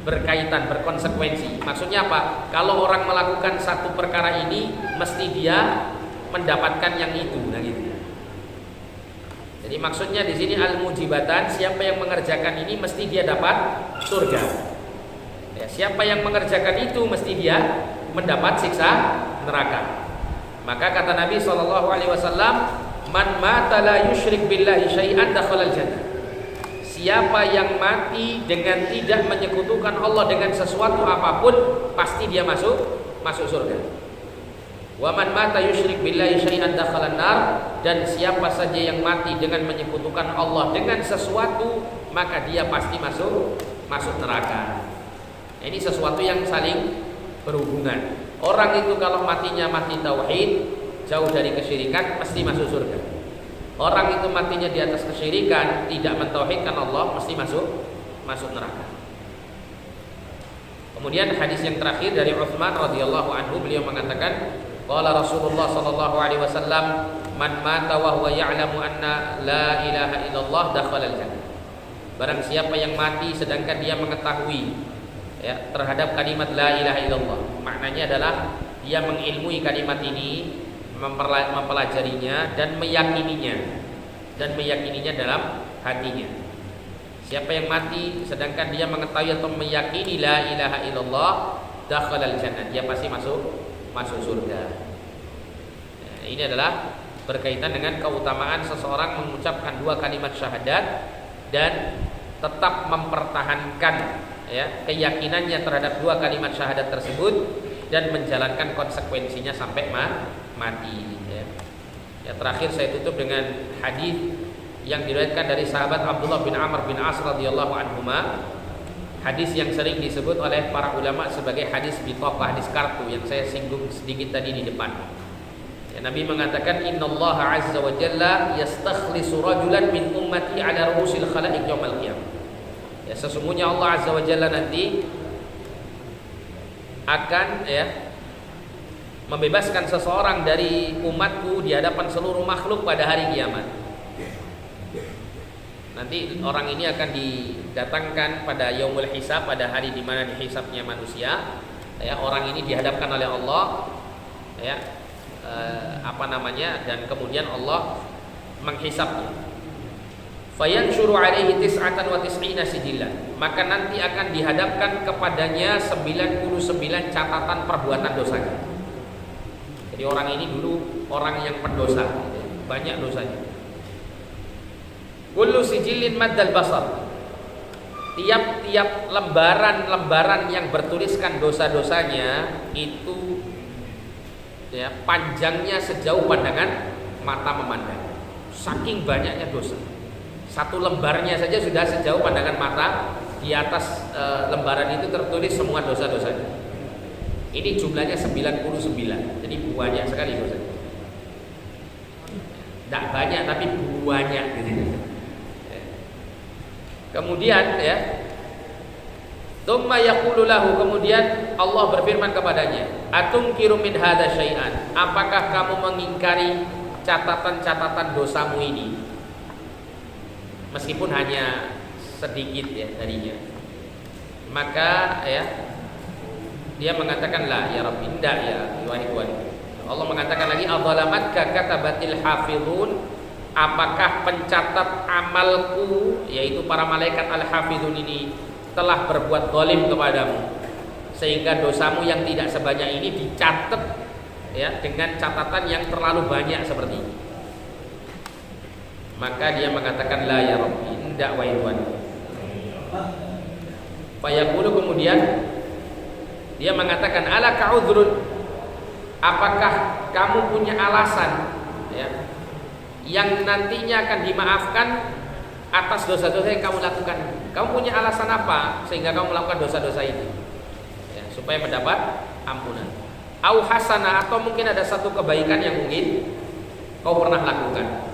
berkaitan, berkonsekuensi? Maksudnya apa? Kalau orang melakukan satu perkara ini, mesti dia mendapatkan yang itu, nah gitu. Jadi maksudnya di sini al-mujibatan, siapa yang mengerjakan ini mesti dia dapat surga. Ya, siapa yang mengerjakan itu mesti dia mendapat siksa neraka. Maka kata Nabi SAW, man mata la yusyrik billahi syai'an dakhalal jannah. Siapa yang mati dengan tidak menyekutukan Allah dengan sesuatu apapun, pasti dia masuk surga. Wa man mata yusyrik billahi syai'an dakhalan nar, dan siapa saja yang mati dengan menyekutukan Allah dengan sesuatu, maka dia pasti masuk neraka. Ini sesuatu yang saling berhubungan. Orang itu kalau matinya mati tauhid, jauh dari kesyirikan, pasti masuk surga. Orang itu matinya di atas kesyirikan, tidak mentauhidkan Allah, mesti masuk neraka. Kemudian hadis yang terakhir dari Utsman radhiyallahu anhu, beliau mengatakan, qala Rasulullah sallallahu alaihi wasallam, man mata wa huwa ya'lamu anna la ilaha illallah dakhalal jannah. Barang siapa yang mati sedangkan dia mengetahui ya terhadap kalimat la ilaha illallah, maknanya adalah dia mengilmui kalimat ini, mempelajarinya dan meyakininya dalam hatinya. Siapa yang mati sedangkan dia mengetahui atau meyakini la ilaha illallah dakhalal jannah, dia pasti masuk surga. Nah, ini adalah berkaitan dengan keutamaan seseorang mengucapkan dua kalimat syahadat dan tetap mempertahankan ya keyakinannya terhadap dua kalimat syahadat tersebut dan menjalankan konsekuensinya sampai mati ya. Ya, terakhir saya tutup dengan hadis yang diriwayatkan dari sahabat Abdullah bin Amr bin As radhiyallahu anhuma. Hadis yang sering disebut oleh para ulama sebagai hadis bitaqah, hadis kartu yang saya singgung sedikit tadi di depan. Ya, Nabi mengatakan innallaha azza wa jalla yastakhlisu rajulan min ummati ala ru'usil khalaiq yaumil qiyamah. Ya, sesungguhnya Allah azza wa jalla nanti akan membebaskan seseorang dari umatku di hadapan seluruh makhluk pada hari kiamat. Nanti orang ini akan didatangkan pada yaumul hisab, pada hari di mana dihisabnya manusia. Ya, orang ini dihadapkan oleh Allah, dan kemudian Allah menghisabnya. Fayanshuru alaihi tis'atan wa tis'ina sijillan. Maka nanti akan dihadapkan kepadanya 99 catatan perbuatan dosanya. Jadi orang ini dulu orang yang pendosa, banyak dosanya. Kullu sijillin maddal basar. Tiap-tiap lembaran-lembaran yang bertuliskan dosa-dosanya itu panjangnya sejauh pandangan mata memandang. Saking banyaknya dosa. Satu lembarnya saja sudah sejauh pandangan mata. Di atas lembaran itu tertulis semua dosa-dosanya. Ini jumlahnya 99. Jadi banyak sekali dosa. Tidak banyak tapi banyak gitu. Kemudian tsumma yaqulu lahu, kemudian Allah berfirman kepadanya, atunkiru min hadza syai'an, apakah kamu mengingkari catatan-catatan dosamu ini? Meskipun hanya sedikit darinya. Maka dia mengatakan la ya Rabbi, tidak ya wahai Tuhan. Allah mengatakan lagi adzalamatka katabatil hafizun, apakah pencatat amalku yaitu para malaikat al-hafizun ini telah berbuat zalim kepadamu sehingga dosamu yang tidak sebanyak ini dicatat dengan catatan yang terlalu banyak seperti ini? Maka dia mengatakan la ya Rabbi, tidak wahai Tuhan. Fayaqulu, kemudian dia mengatakan ala ka'udhrun, apakah kamu punya alasan yang nantinya akan dimaafkan atas dosa-dosa yang kamu lakukan? Kamu punya alasan apa sehingga kamu melakukan dosa-dosa ini? Supaya mendapat ampunan. Au hasanah, atau mungkin ada satu kebaikan yang mungkin kau pernah lakukan.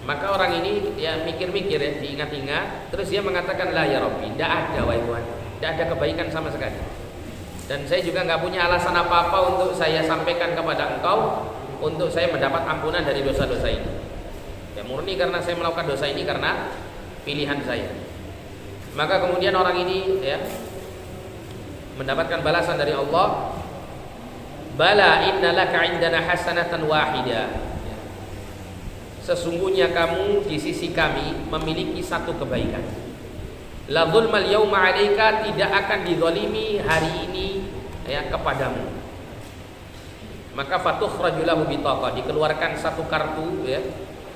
Maka orang ini mikir-mikir diingat-ingat, terus dia mengatakan la ya Rabbi, tidak ada wahai Tuhan, tidak ada kebaikan sama sekali. Dan saya juga nggak punya alasan apa-apa untuk saya sampaikan kepada engkau untuk saya mendapat ampunan dari dosa-dosa ini. Murni karena saya melakukan dosa ini karena pilihan saya. Maka kemudian orang ini mendapatkan balasan dari Allah, bala innalaka indana hasanatan wahidah, sesungguhnya kamu di sisi kami memiliki satu kebaikan. La zulmal yauma 'alaika, tidak akan dizalimi hari ini kepadamu. Maka fatukhraju lahu bitaqah, dikeluarkan satu kartu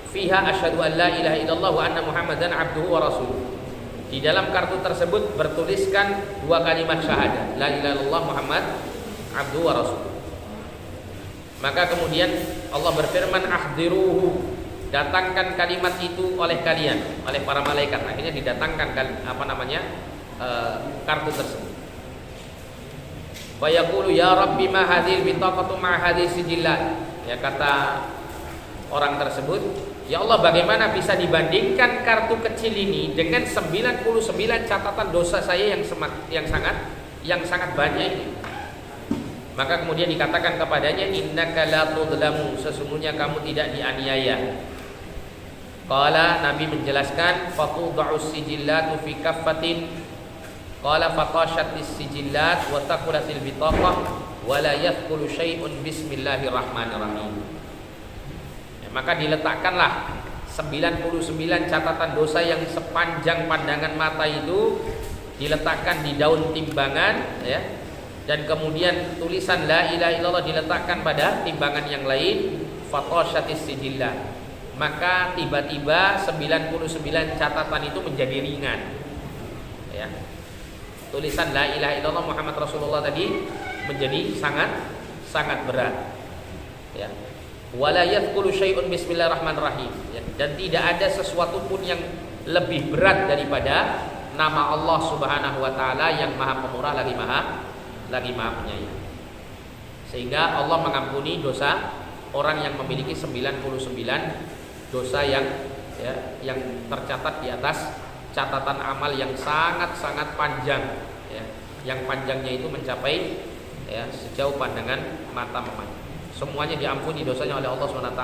fiha asyhadu an la ilaha illallah wa anna muhammadan abduhu wa rasuluh. Di dalam kartu tersebut bertuliskan dua kalimat syahadat, la ilaha illallah Muhammad abduhu wa rasuluh. Maka kemudian Allah berfirman ahdiruhu, datangkan kalimat itu oleh kalian, oleh para malaikat. Akhirnya didatangkan kartu tersebut. Wa yaqulu ya Rabbi ma hadhil bitaqatu ma hadhis sijillat. Kata orang tersebut, ya Allah, bagaimana bisa dibandingkan kartu kecil ini dengan 99 catatan dosa saya yang sangat banyak ini. Maka kemudian dikatakan kepadanya, innaka la tudlamu, sesungguhnya kamu tidak dianiaya. Qala, Nabi menjelaskan, fatud'us sijillatu fi kaffatin. Qala fatashatis sijillat wa taqulatil bitaqah wa la yadkhulu syai'un bismillahirrahmanirrahim. Maka diletakkanlah 99 catatan dosa yang sepanjang pandangan mata itu, diletakkan di daun timbangan dan kemudian tulisan la ilaha illallah diletakkan pada timbangan yang lain, fatashatis sijillat. Maka tiba-tiba 99 catatan itu menjadi ringan. Tulisan la ilaha illallah Muhammad Rasulullah tadi menjadi sangat berat. Ya. Wala yadhkuru syai'un bismillahirrahmanirrahim. Ya. Dan tidak ada sesuatu pun yang lebih berat daripada nama Allah Subhanahu wa taala yang Maha Pemurah lagi Maha Penyayang. Sehingga Allah mengampuni dosa orang yang memiliki 99 dosa yang tercatat di atas catatan amal yang sangat-sangat panjang, ya. Yang panjangnya itu mencapai sejauh pandangan mata memandang. Semuanya diampuni dosanya oleh Allah SWT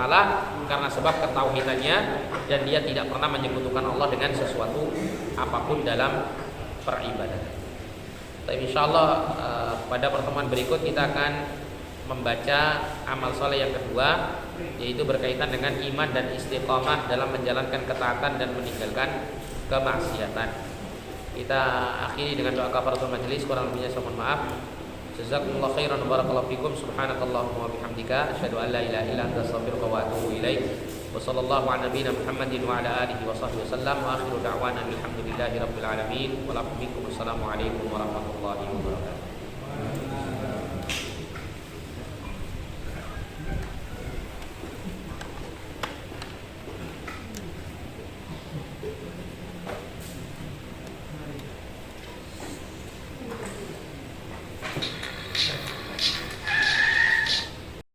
karena sebab ketauhidannya, dan dia tidak pernah menyekutukan Allah dengan sesuatu apapun dalam peribadatan. Tapi insyaallah pada pertemuan berikut kita akan membaca amal soleh yang kedua, yaitu berkaitan dengan iman dan istiqamah dalam menjalankan ketaatan dan meninggalkan kemaksiatan. Kita akhiri dengan doa kafaratul majelis, kurang lebihnya saya mohon maaf. Jazakumullahu khairan wa barakallahu fikum. Subhanakallahumma wa bihamdika asyhadu an la ilaha illa anta astaghfiruka wa atubu ilaik. Wa sallallahu ala nabiyyina Muhammadin wa ala alihi wa sahbihi wasallam. Wa akhiru da'wana alhamdulillahi rabbil alamin. Wa lakum minkum assalamu alaikum warahmatullahi wabarakatuh.